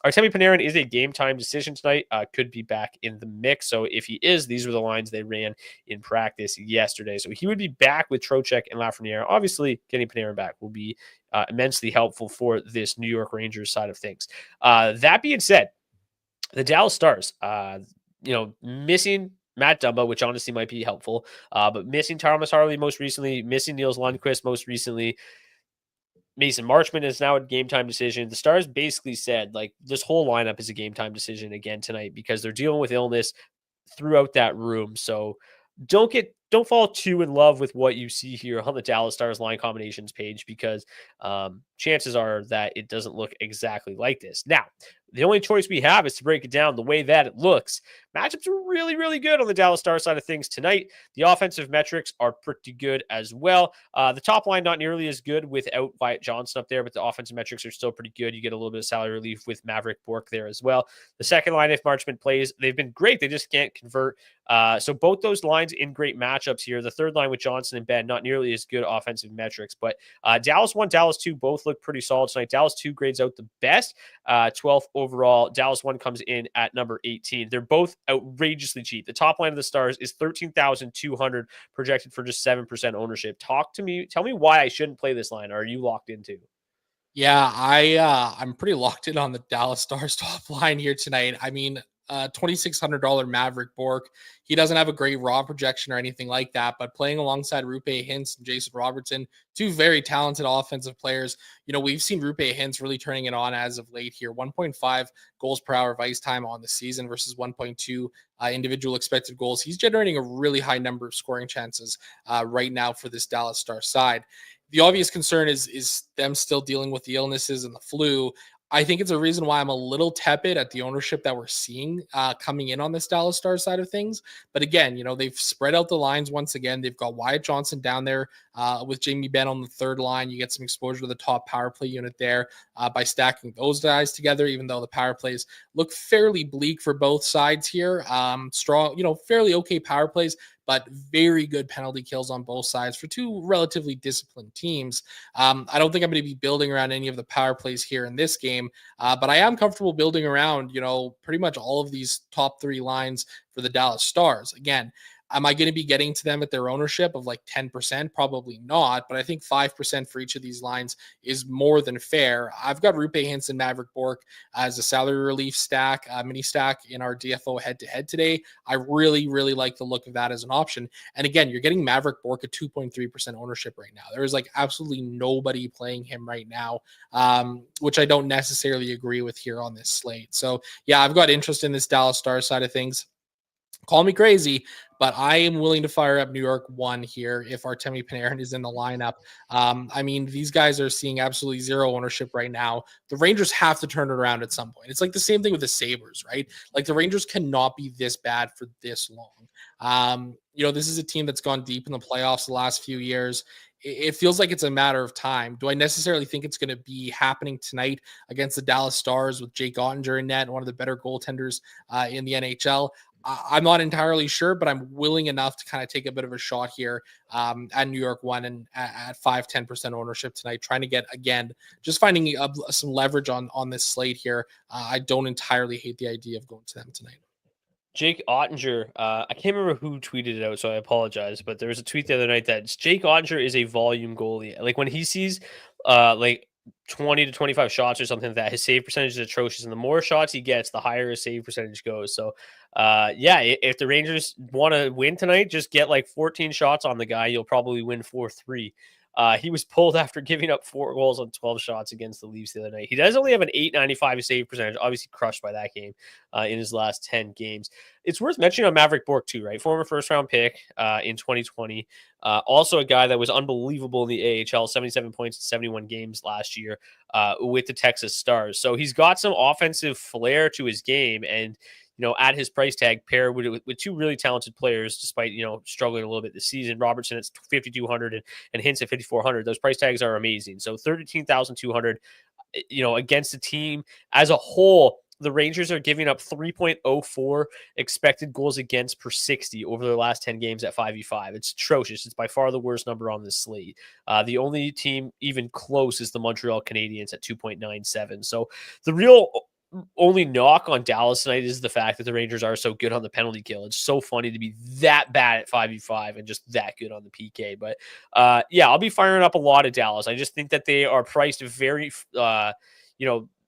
Artemi Panarin is a game time decision tonight. Could be back in the mix. So if he is, these were the lines they ran in practice yesterday. So he would be back with Trocheck and Lafreniere. Obviously, getting Panarin back will be immensely helpful for this New York Rangers side of things. That being said, the Dallas Stars, missing Matt Dumba, which honestly might be helpful, but missing Thomas Harley most recently, missing Niels Lundqvist most recently. Mason Marchment is now a game time decision. The Stars basically said, like, this whole lineup is a game time decision again tonight because they're dealing with illness throughout that room. So don't fall too in love with what you see here on the Dallas Stars line combinations page, because chances are that it doesn't look exactly like this. Now, the only choice we have is to break it down the way that it looks. Matchups are really, really good on the Dallas Stars side of things tonight. The offensive metrics are pretty good as well. The top line, not nearly as good without Wyatt Johnson up there, but the offensive metrics are still pretty good. You get a little bit of salary relief with Maverick Bourque there as well. The second line, if Marchment plays, they've been great. They just can't convert. So both those lines in great matchups here. The third line with Johnson and Ben, not nearly as good offensive metrics, but Dallas 1, Dallas 2 both look pretty solid tonight. Dallas 2 grades out the best, 12th overall. Dallas 1 comes in at number 18. They're both outrageously cheap. The top line of the Stars is 13,200, projected for just 7% ownership. Tell me why I shouldn't play this line. Or are you locked into? Yeah, I'm pretty locked in on the Dallas Stars top line here tonight. I mean, $2,600 Maverick Bourque. He doesn't have a great raw projection or anything like that, but playing alongside Rupe Hintz and Jason Robertson, 2 very talented offensive players. We've seen Rupe Hintz really turning it on as of late here. 1.5 goals per hour of ice time on the season versus 1.2 individual expected goals. He's generating a really high number of scoring chances right now for this Dallas Stars side. The obvious concern is them still dealing with the illnesses and the flu. I think it's a reason why I'm a little tepid at the ownership that we're seeing coming in on this Dallas Stars side of things. But again, they've spread out the lines once again. They've got Wyatt Johnson down there with Jamie Benn on the third line. You get some exposure to the top power play unit there by stacking those guys together, even though the power plays look fairly bleak for both sides here. Strong, fairly okay power plays. but very good penalty kills on both sides for two relatively disciplined teams. I don't think I'm going to be building around any of the power plays here in this game, but I am comfortable building around, pretty much all of these top three lines for the Dallas Stars. Again, am I going to be getting to them at their ownership of like 10%? Probably not, but I think 5% for each of these lines is more than fair. I've got Rupe Hintz, Maverick Bourque as a salary relief stack, mini stack in our DFO head-to-head today. I really, really like the look of that as an option. And again, you're getting Maverick Bourque at 2.3% ownership right now. There is like absolutely nobody playing him right now, which I don't necessarily agree with here on this slate. So yeah, I've got interest in this Dallas Stars side of things. Call me crazy, but I am willing to fire up New York 1 here if Artemi Panarin is in the lineup. I mean, these guys are seeing absolutely zero ownership right now. The Rangers have to turn it around at some point. It's like the same thing with the Sabres, right? Like the Rangers cannot be this bad for this long. This is a team that's gone deep in the playoffs the last few years. It feels like it's a matter of time. Do I necessarily think it's going to be happening tonight against the Dallas Stars with Jake Ottinger in net, one of the better goaltenders in the NHL? I'm not entirely sure, but I'm willing enough to kind of take a bit of a shot here at New York 1 and at 5-10% ownership tonight, trying to get, again, just finding some leverage on this slate here. I don't entirely hate the idea of going to them tonight. Jake Ottinger, I can't remember who tweeted it out, so I apologize, but there was a tweet the other night that Jake Ottinger is a volume goalie. Like when he sees like 20 to 25 shots or something like that, his save percentage is atrocious, and the more shots he gets, the higher his save percentage goes. So if the Rangers want to win tonight, just get like 14 shots on the guy. You'll probably win 4-3. He was pulled after giving up 4 goals on 12 shots against the Leafs the other night. He does only have an 895 save percentage, obviously crushed by that game in his last 10 games. It's worth mentioning on Maverick Bourque too, right? Former first-round pick in 2020. Also a guy that was unbelievable in the AHL, 77 points in 71 games last year with the Texas Stars. So he's got some offensive flair to his game, and at his price tag, paired with two really talented players, despite, struggling a little bit this season. Robertson at 5,200 and Hintz at 5,400. Those price tags are amazing. So 13,200, against a team as a whole, the Rangers are giving up 3.04 expected goals against per 60 over their last 10 games at 5v5. It's atrocious. It's by far the worst number on this slate. The only team even close is the Montreal Canadiens at 2.97. So the real only knock on Dallas tonight is the fact that the Rangers are so good on the penalty kill. It's so funny to be that bad at 5v5 and just that good on the PK. But I'll be firing up a lot of Dallas. I just think that they are priced very,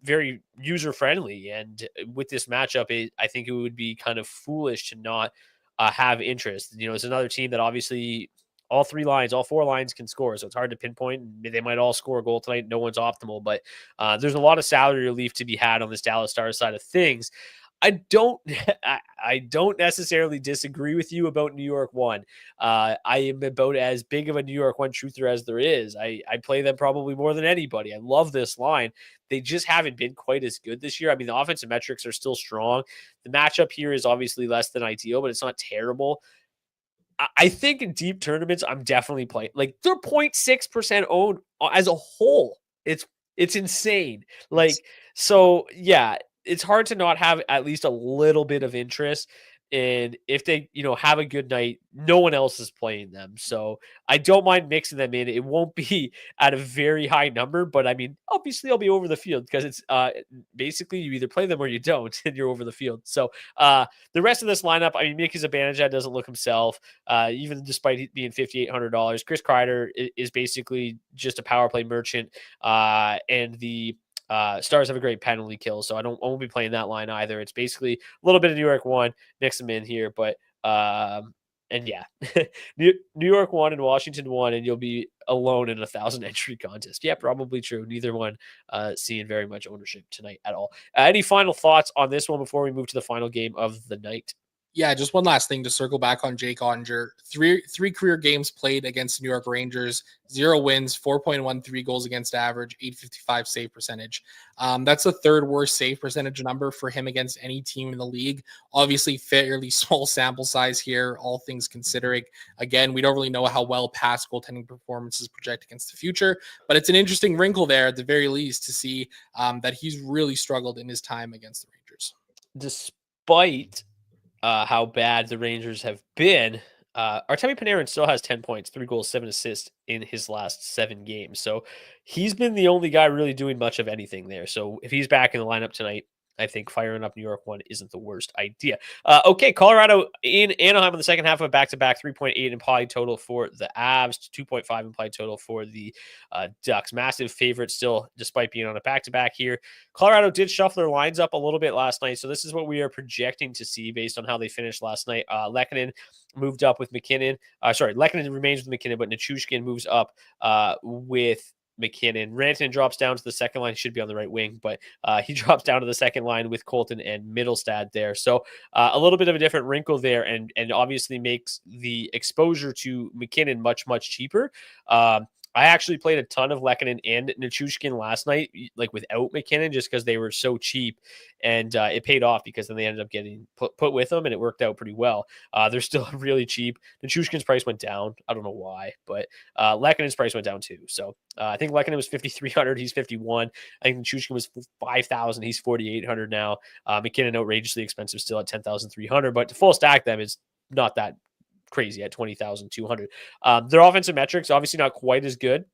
very user friendly. And with this matchup, I think it would be kind of foolish to not have interest. It's another team that obviously all 4 lines can score, so it's hard to pinpoint. They might all score a goal tonight. No one's optimal, but there's a lot of salary relief to be had on this Dallas Stars side of things. I don't necessarily disagree with you about New York 1. I am about as big of a New York 1 truther as there is. I play them probably more than anybody. I love this line. They just haven't been quite as good this year. I mean, the offensive metrics are still strong. The matchup here is obviously less than ideal, but it's not terrible. I think in deep tournaments, I'm definitely playing. Like they're 0.6% owned as a whole. It's insane. So yeah, it's hard to not have at least a little bit of interest. And if they, have a good night, no one else is playing them. So I don't mind mixing them in. It won't be at a very high number, but I mean, obviously I'll be over the field because it's basically you either play them or you don't, and you're over the field. So the rest of this lineup, I mean, Mickey Zibanejad doesn't look himself, even despite being $5,800. Chris Kreider is basically just a power play merchant, and the Stars have a great penalty kill, so I won't be playing that line either. It's basically a little bit of New York 1, mix them in here, but and yeah, New York 1 and Washington 1, and you'll be alone in a 1,000 entry contest. Yeah, probably true. Neither one seeing very much ownership tonight at all. Any final thoughts on this one before we move to the final game of the night? Yeah, just one last thing to circle back on Jake Ottinger. Three career games played against New York Rangers, 0 wins, 4.13 goals against average, 855 save percentage. That's the third worst save percentage number for him against any team in the league. Obviously, fairly small sample size here, all things considering. Again, we don't really know how well past goaltending performances project against the future, but it's an interesting wrinkle there at the very least to see that he's really struggled in his time against the Rangers. Despite how bad the Rangers have been, Artemi Panarin still has 10 points, 3 goals, 7 assists in his last 7 games. So he's been the only guy really doing much of anything there. So if he's back in the lineup tonight, I think firing up New York 1 isn't the worst idea. Okay, Colorado in Anaheim in the second half of a back-to-back, 3.8 implied total for the Avs, 2.5 implied total for the Ducks. Massive favorite still, despite being on a back-to-back here. Colorado did shuffle their lines up a little bit last night, so this is what we are projecting to see based on how they finished last night. Lehkonen moved up with McKinnon. Lehkonen remains with McKinnon, but Nichushkin moves up with McKinnon. Rantanen drops down to the second line. He should be on the right wing, but he drops down to the second line with Colton and Middlestad there. So a little bit of a different wrinkle there, and obviously makes the exposure to McKinnon much, much cheaper. I actually played a ton of Lehkonen and Nichushkin last night, like without McKinnon, just because they were so cheap, and it paid off because then they ended up getting put with them, and it worked out pretty well. They're still really cheap. Nichushkin's price went down. I don't know why, but Lehkonen's price went down too. So I think Lehkonen was 5,300. He's 51. I think Nichushkin was 5,000. He's 4,800 now. McKinnon outrageously expensive still at 10,300, but to full stack them is not that crazy at 20,200. Their offensive metrics obviously not quite as good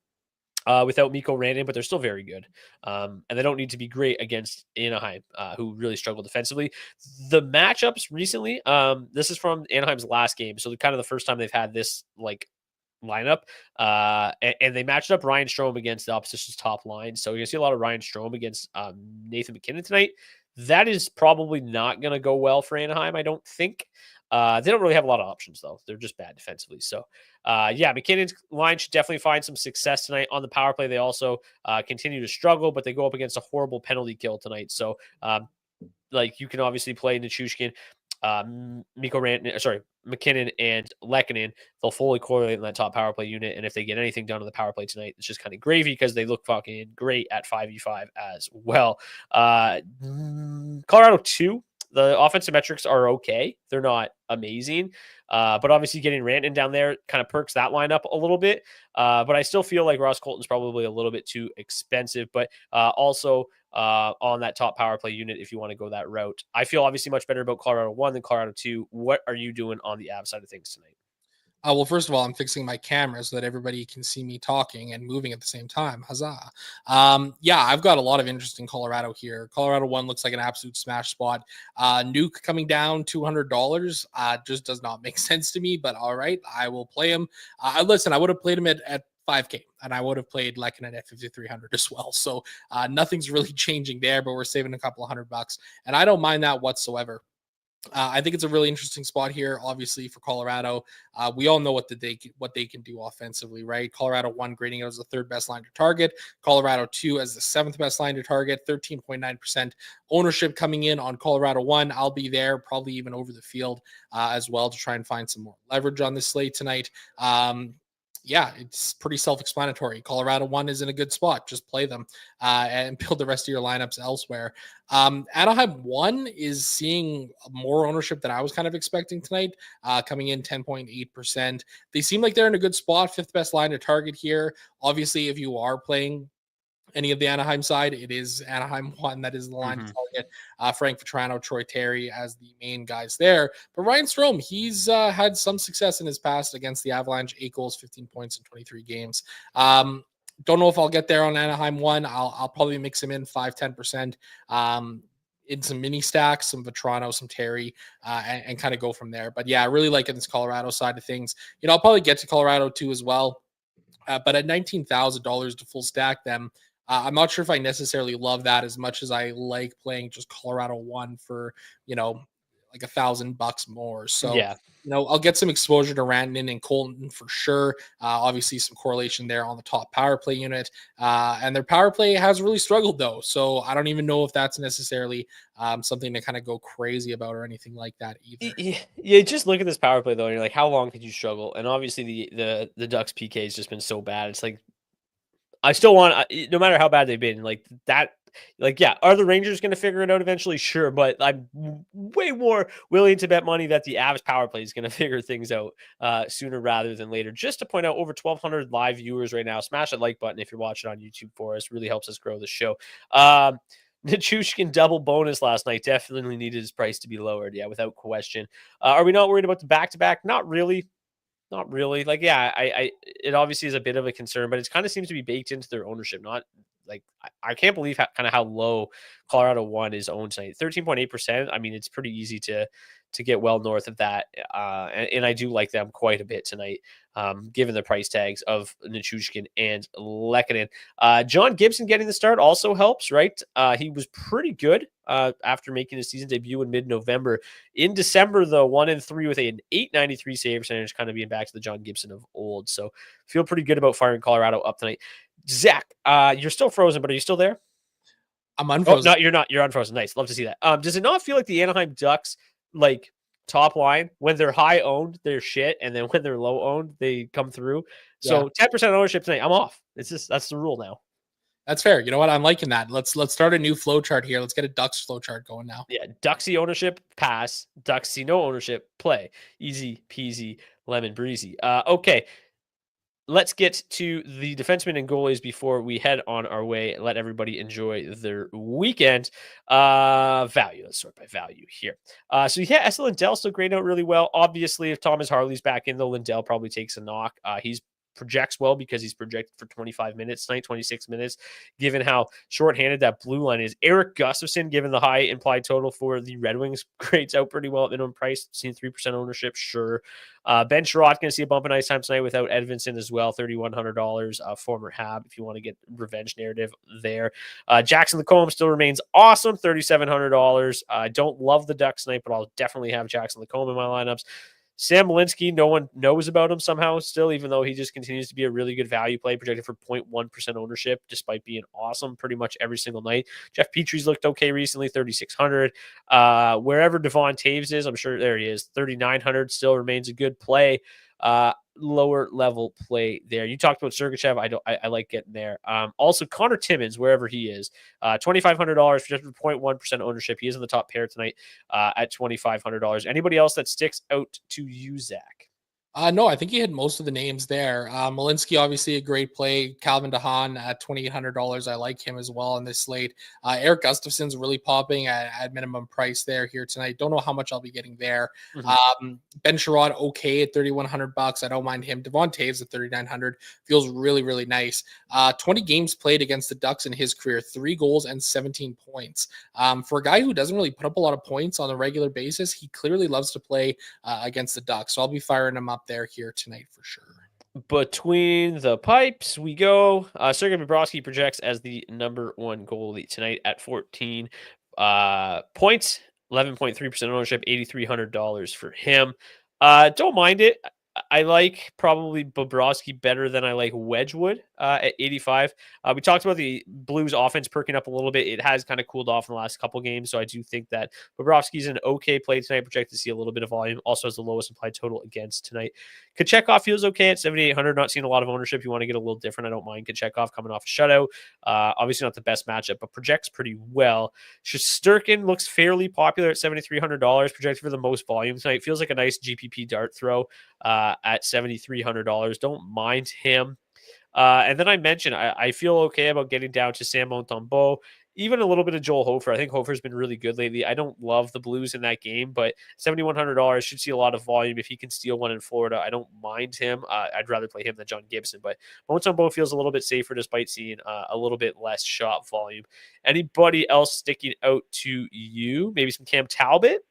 without Mikko Rantanen, but they're still very good. And they don't need to be great against Anaheim, who really struggled defensively. The matchups recently, this is from Anaheim's last game, so kind of the first time they've had this like lineup, and they matched up Ryan Strome against the opposition's top line. So you're gonna see a lot of Ryan Strome against Nathan McKinnon tonight. That is probably not going to go well for Anaheim, I don't think. They don't really have a lot of options, though. They're just bad defensively. So, McKinnon's line should definitely find some success tonight. On the power play, they also continue to struggle, but they go up against a horrible penalty kill tonight. So, you can obviously play Nichushkin, McKinnon and Lehkonen. They'll fully correlate in that top power play unit. And if they get anything done on the power play tonight, it's just kind of gravy because they look fucking great at 5v5 as well. Colorado 2. The offensive metrics are okay. They're not amazing. But obviously getting Rantanen down there kind of perks that line up a little bit. But I still feel like Ross Colton's probably a little bit too expensive. But also on that top power play unit, if you want to go that route. I feel obviously much better about Colorado 1 than Colorado 2. What are you doing on the Avs side of things tonight? Well, first of all, I'm fixing my camera so that everybody can see me talking and moving at the same time. Huzzah. I've got a lot of interest in Colorado here. Colorado 1 looks like an absolute smash spot. Nuke coming down $200 just does not make sense to me, but all right, I will play him. Listen, I would have played him at 5K, and I would have played Lehkonen at 5,300 as well. So nothing's really changing there, but we're saving a couple of $100, and I don't mind that whatsoever. I think it's a really interesting spot here, obviously, for Colorado. We all know what they can do offensively, right? Colorado 1 grading it as the third best line to target. Colorado 2 as the seventh best line to target. 13.9% ownership coming in on Colorado 1. I'll be there, probably even over the field as well, to try and find some more leverage on this slate tonight. It's pretty self-explanatory. Colorado 1 is in a good spot. Just play them and build the rest of your lineups elsewhere. Anaheim 1 is seeing more ownership than I was kind of expecting tonight, coming in 10.8%. They seem like they're in a good spot, fifth best line to target here. Obviously, if you are playing any of the Anaheim side, it is Anaheim 1 that is the line to target. Frank Vatrano, Troy Terry as the main guys there. But Ryan Strome, he's had some success in his past against the Avalanche. 8 goals, 15 points in 23 games. Don't know if I'll get there on Anaheim 1. I'll probably mix him in 5-10%. In some mini stacks, some Vatrano, some Terry, and kind of go from there. But yeah, I really like it in this Colorado side of things. I'll probably get to Colorado 2 as well. But at $19,000 to full stack them, I'm not sure if I necessarily love that as much as I like playing just Colorado 1 for, like $1,000 more. So, Yeah. I'll get some exposure to Rantanen and Colton for sure. Obviously some correlation there on the top power play unit. And their power play has really struggled though. So I don't even know if that's necessarily something to kind of go crazy about or anything like that either. Yeah, just look at this power play though, and you're like, how long could you struggle? And obviously the Ducks PK has just been so bad. It's like, I still want, no matter how bad they've been, like that, are the Rangers going to figure it out eventually? Sure, but I'm way more willing to bet money that the Avs power play is going to figure things out sooner rather than later. Just to point out, over 1,200 live viewers right now. Smash that like button if you're watching on YouTube for us. Really helps us grow the show. Nichushkin double bonus last night. Definitely needed his price to be lowered. Yeah, without question. Are we not worried about the back-to-back? Not really. Not really. Like, yeah, it obviously is a bit of a concern, but it kind of seems to be baked into their ownership. Not like I can't believe kind of how low Colorado one is owned tonight. 13.8%. I mean, it's pretty easy to get well north of that. And I do like them quite a bit tonight, given the price tags of Nichushkin and Lehkonen. John Gibson getting the start also helps, right? He was pretty good after making his season debut in mid-November. In December, though, 1-3 with an 893 save percentage, kind of being back to the John Gibson of old. So feel pretty good about firing Colorado up tonight. Zach, you're still frozen, but are you still there? I'm unfrozen. Oh, no, you're not. You're unfrozen. Nice. Love to see that. Does it not feel like the Anaheim Ducks, like top line, when they're high owned, they're shit, and then when they're low owned, they come through? So 10% ownership tonight, I'm off. It's just that's the rule now. That's fair. You know what? I'm liking that. Let's start a new flow chart here. Let's get a Ducks flow chart going now. Yeah, Ducksy ownership, pass. Ducksy no ownership, play. Easy peasy, lemon breezy. Okay. Let's get to the defensemen and goalies before we head on our way. Let everybody enjoy their weekend. Value. Let's sort by value here. So yeah, Esa Lindell still grading out really well. Obviously, if Thomas Harley's back in, though, Lindell probably takes a knock. He's projects well because he's projected for 25 minutes tonight, 26 minutes, given how shorthanded that blue line is. Eric Gustafsson, given the high implied total for the Red Wings, grades out pretty well at minimum price, seeing 3% ownership, sure. Ben Sherratt going to see a bump in ice time tonight without Edvinsson as well, $3,100, former Hab, if you want to get revenge narrative there. Jackson Lacombe still remains awesome, $3,700. I don't love the Ducks tonight, but I'll definitely have Jackson Lacombe in my lineups. Sam Malinsky, no one knows about him somehow still, even though he just continues to be a really good value play, projected for 0.1% ownership, despite being awesome pretty much every single night. Jeff Petry's looked okay recently, 3,600. Wherever Devon Taves is, I'm sure there he is, 3,900 still remains a good play. Lower level play there. You talked about Sergachev. I like getting there. Also Connor Timmins, wherever he is, $2,500 just for 0.1% ownership. He is in the top pair tonight at $2,500. Anybody else that sticks out to you, Zach? No, I think he hit most of the names there. Malinsky, obviously a great play. Calvin DeHaan at $2,800. I like him as well on this slate. Eric Gustafsson's really popping at minimum price there here tonight. Don't know how much I'll be getting there. Mm-hmm. Ben Sherratt, okay at $3,100. I don't mind him. Devon Taves at $3,900 feels really, really nice. 20 games played against the Ducks in his career, 3 goals and 17 points. For a guy who doesn't really put up a lot of points on a regular basis, he clearly loves to play against the Ducks. So I'll be firing him up there here tonight for sure. Between the pipes we go. Sergei Bobrovsky projects as the number 1 goalie tonight at 14 points, 11.3% ownership, $8,300 for him. Don't mind it. I like probably Bobrovsky better than I like Wedgwood at 85. We talked about the Blues offense perking up a little bit. It has kind of cooled off in the last couple games, so I do think that Bobrovsky's an okay play tonight. Projected to see a little bit of volume. Also has the lowest implied total against tonight. Kachekov feels okay at 7,800. Not seeing a lot of ownership. You want to get a little different. I don't mind Kachekov coming off a shutout. Obviously not the best matchup, but projects pretty well. Shesterkin looks fairly popular at $7,300. Projected for the most volume tonight. Feels like a nice GPP dart throw at $7,300. Don't mind him. And then I mentioned I feel okay about getting down to Sam Montembeault, even a little bit of Joel Hofer. I think Hofer's been really good lately. I don't love the Blues in that game, but $7,100 should see a lot of volume. If he can steal one in Florida, I don't mind him. I'd rather play him than John Gibson, but Montembeault feels a little bit safer despite seeing a little bit less shot volume. Anybody else sticking out to you? Maybe some Cam Talbot?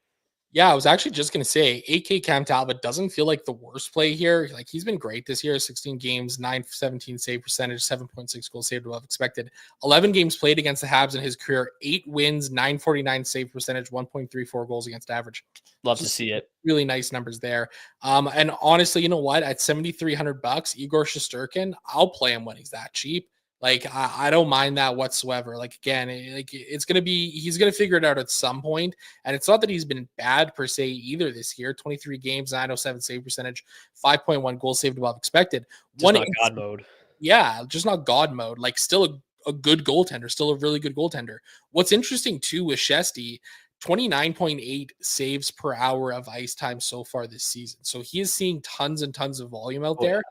Yeah, I was actually just going to say 8K Cam Talbot doesn't feel like the worst play here. Like he's been great this year, 16 games, 917 save percentage, 7.6 goals saved above expected. 11 games played against the Habs in his career, 8 wins, 949 save percentage, 1.34 goals against average. Love to see it. Really nice numbers there. And honestly, you know what? At $7,300, Igor Shesterkin, I'll play him when he's that cheap. Like, I don't mind that whatsoever. Like, again, he's going to figure it out at some point. And it's not that he's been bad per se either this year. 23 games, 907 save percentage, 5.1 goals saved above expected. Just not God mode. Yeah, just not God mode. Like, still a good goaltender, still a really good goaltender. What's interesting too with Shesty, 29.8 saves per hour of ice time so far this season. So he is seeing tons and tons of volume out there.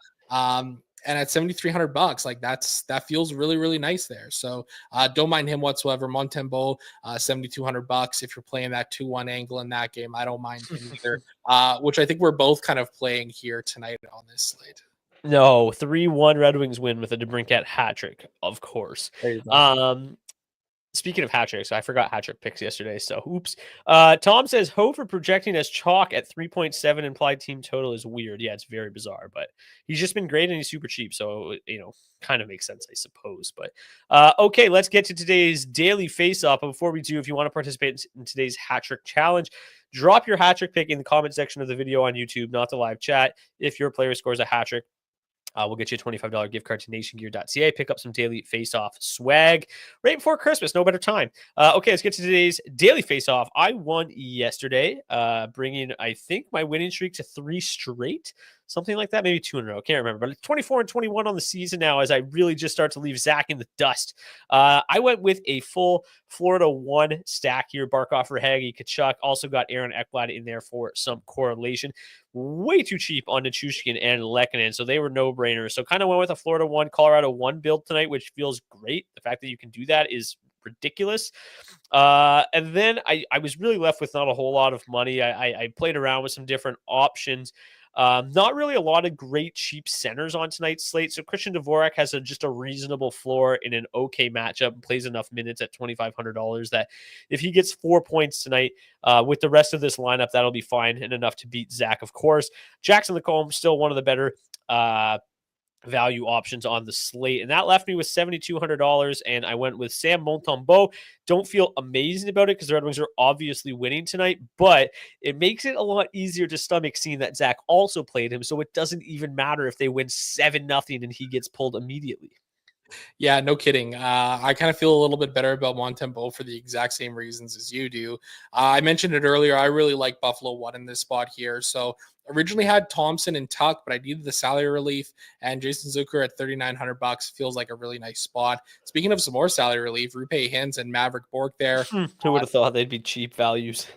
And at $7,300, like that feels really, really nice there. So don't mind him whatsoever. Montembeault, $7,200. If you're playing that 2-1 angle in that game, I don't mind him either. Which I think we're both kind of playing here tonight on this slate. No, 3-1 Red Wings win with a DeBrincat hat trick, of course. There you go. Speaking of hat tricks, I forgot hat trick picks yesterday, so oops. Tom says Hofer projecting as chalk at 3.7 implied team total is weird. Yeah, it's very bizarre, but he's just been great and he's super cheap, so kind of makes sense, I suppose. But okay, let's get to today's daily face-off. But before we do, if you want to participate in today's hat trick challenge, drop your hat trick pick in the comment section of the video on YouTube, not the live chat. If your player scores a hat trick, we'll get you a $25 gift card to nationgear.ca. Pick up some daily face-off swag right before Christmas. No better time. Okay, let's get to today's daily face-off. I won yesterday, bringing, I think, my winning streak to 3 straight. Something like that, maybe 2 in a row. Can't remember, but it's 24-21 on the season now as I really just start to leave Zach in the dust. I went with a full Florida 1 stack here. Barkov, Verhaeghe, Tkachuk. Also got Aaron Ekblad in there for some correlation. Way too cheap on Nichushkin and Lehkonen, so they were no-brainers. So kind of went with a Florida 1, Colorado 1 build tonight, which feels great. The fact that you can do that is ridiculous. And then I was really left with not a whole lot of money. I played around with some different options. Not really a lot of great cheap centers on tonight's slate. So Christian Dvorak has just a reasonable floor in an okay matchup and plays enough minutes at $2,500 that if he gets 4 points tonight with the rest of this lineup, that'll be fine and enough to beat Zach, of course. Jackson Lacombe, still one of the better value options on the slate, and that left me with $7,200, and I went with Sam Montembeault. Don't feel amazing about it because the Red Wings are obviously winning tonight, but it makes it a lot easier to stomach seeing that Zach also played him, so it doesn't even matter if they win 7-0 and he gets pulled immediately. Yeah, no kidding. I kind of feel a little bit better about Montembeault for the exact same reasons as you do. I mentioned it earlier. I really like Buffalo 1 in this spot here. So originally had Thompson and Tuck, but I needed the salary relief, and Jason Zucker at $3,900 feels like a really nice spot. Speaking of some more salary relief, Roope Hintz and Maverick Bourque there. Who would have thought they'd be cheap values?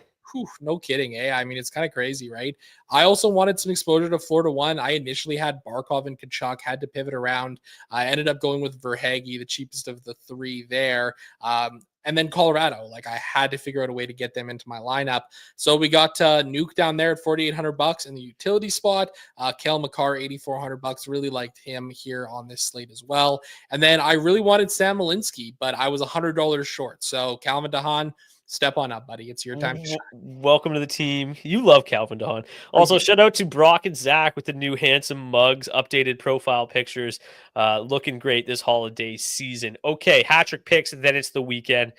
No kidding, eh? I mean, it's kind of crazy, right? I also wanted some exposure to Florida 1. I initially had Barkov and Tkachuk, had to pivot around. I ended up going with Verhaeghe, the cheapest of the 3 there. And then Colorado, like I had to figure out a way to get them into my lineup. So we got Nuke down there at $4,800 in the utility spot. Cale Makar, $8,400. Really liked him here on this slate as well. And then I really wanted Sam Malinsky, but I was $100 short. So Calvin DeHaan, step on up, buddy. It's your time to shine. Welcome to the team. You love Calvin DeHaan. Also, shout out to Brock and Zach with the new handsome mugs, updated profile pictures. Looking great this holiday season. Okay, hat-trick picks, and then it's the weekend.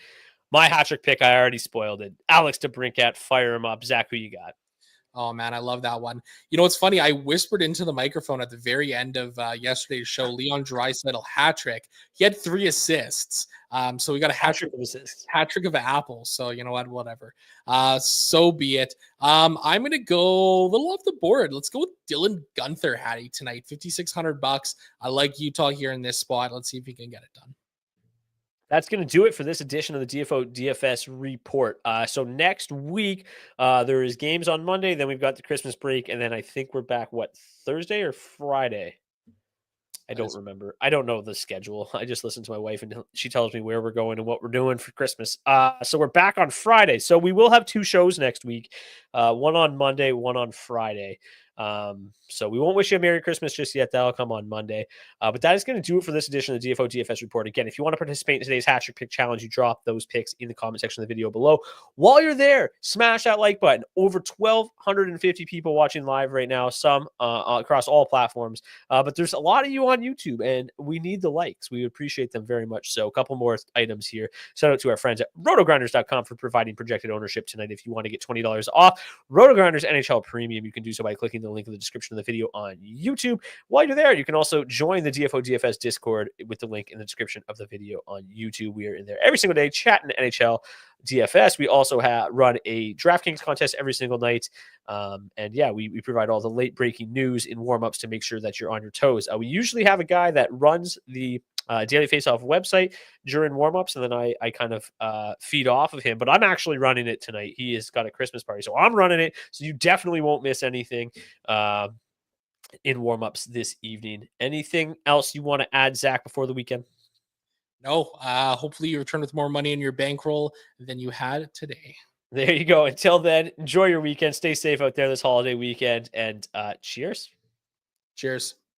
My hat-trick pick, I already spoiled it. Alex DeBrincat, fire him up. Zach, who you got? Oh, man, I love that one. You know, it's funny. I whispered into the microphone at the very end of yesterday's show, Leon Draisaitl hat trick. He had 3 assists. So we got a hat trick of apples. So, you know what? Whatever. So be it. I'm going to go a little off the board. Let's go with Dylan Guenther Hattie tonight. $5,600. I like Utah here in this spot. Let's see if he can get it done. That's going to do it for this edition of the DFS report. So next week, there is games on Monday. Then we've got the Christmas break. And then I think we're back, Thursday or Friday? I don't remember. I don't know the schedule. I just listen to my wife and she tells me where we're going and what we're doing for Christmas. So we're back on Friday. So we will have 2 shows next week. One on Monday, one on Friday. So we won't wish you a Merry Christmas just yet. That'll come on Monday. But that is going to do it for this edition of the DFS report. Again, if you want to participate in today's hat-trick pick challenge, you drop those picks in the comment section of the video below. While you're there, smash that like button. Over 1,250 people watching live right now, some across all platforms. But there's a lot of you on YouTube, and we need the likes. We appreciate them very much. So a couple more items here. Shout out to our friends at rotogrinders.com for providing projected ownership tonight. If you want to get $20 off RotoGrinders NHL Premium, you can do so by clicking the link in the description of the video on YouTube. While you're there, you can also join the DFS Discord with the link in the description of the video on YouTube. We are in there every single day chatting NHL DFS. We also run a DraftKings contest every single night. And yeah, we provide all the late breaking news in warmups to make sure that you're on your toes. We usually have a guy that runs the Daily Faceoff website during warmups, and then I kind of feed off of him. But I'm actually running it tonight. He has got a Christmas party, so I'm running it. So you definitely won't miss anything. in warmups this evening. Anything else you want to add, Zach, before the weekend? No, hopefully you return with more money in your bankroll than you had today. There you go. Until then, enjoy your weekend. Stay safe out there this holiday weekend, and cheers. Cheers.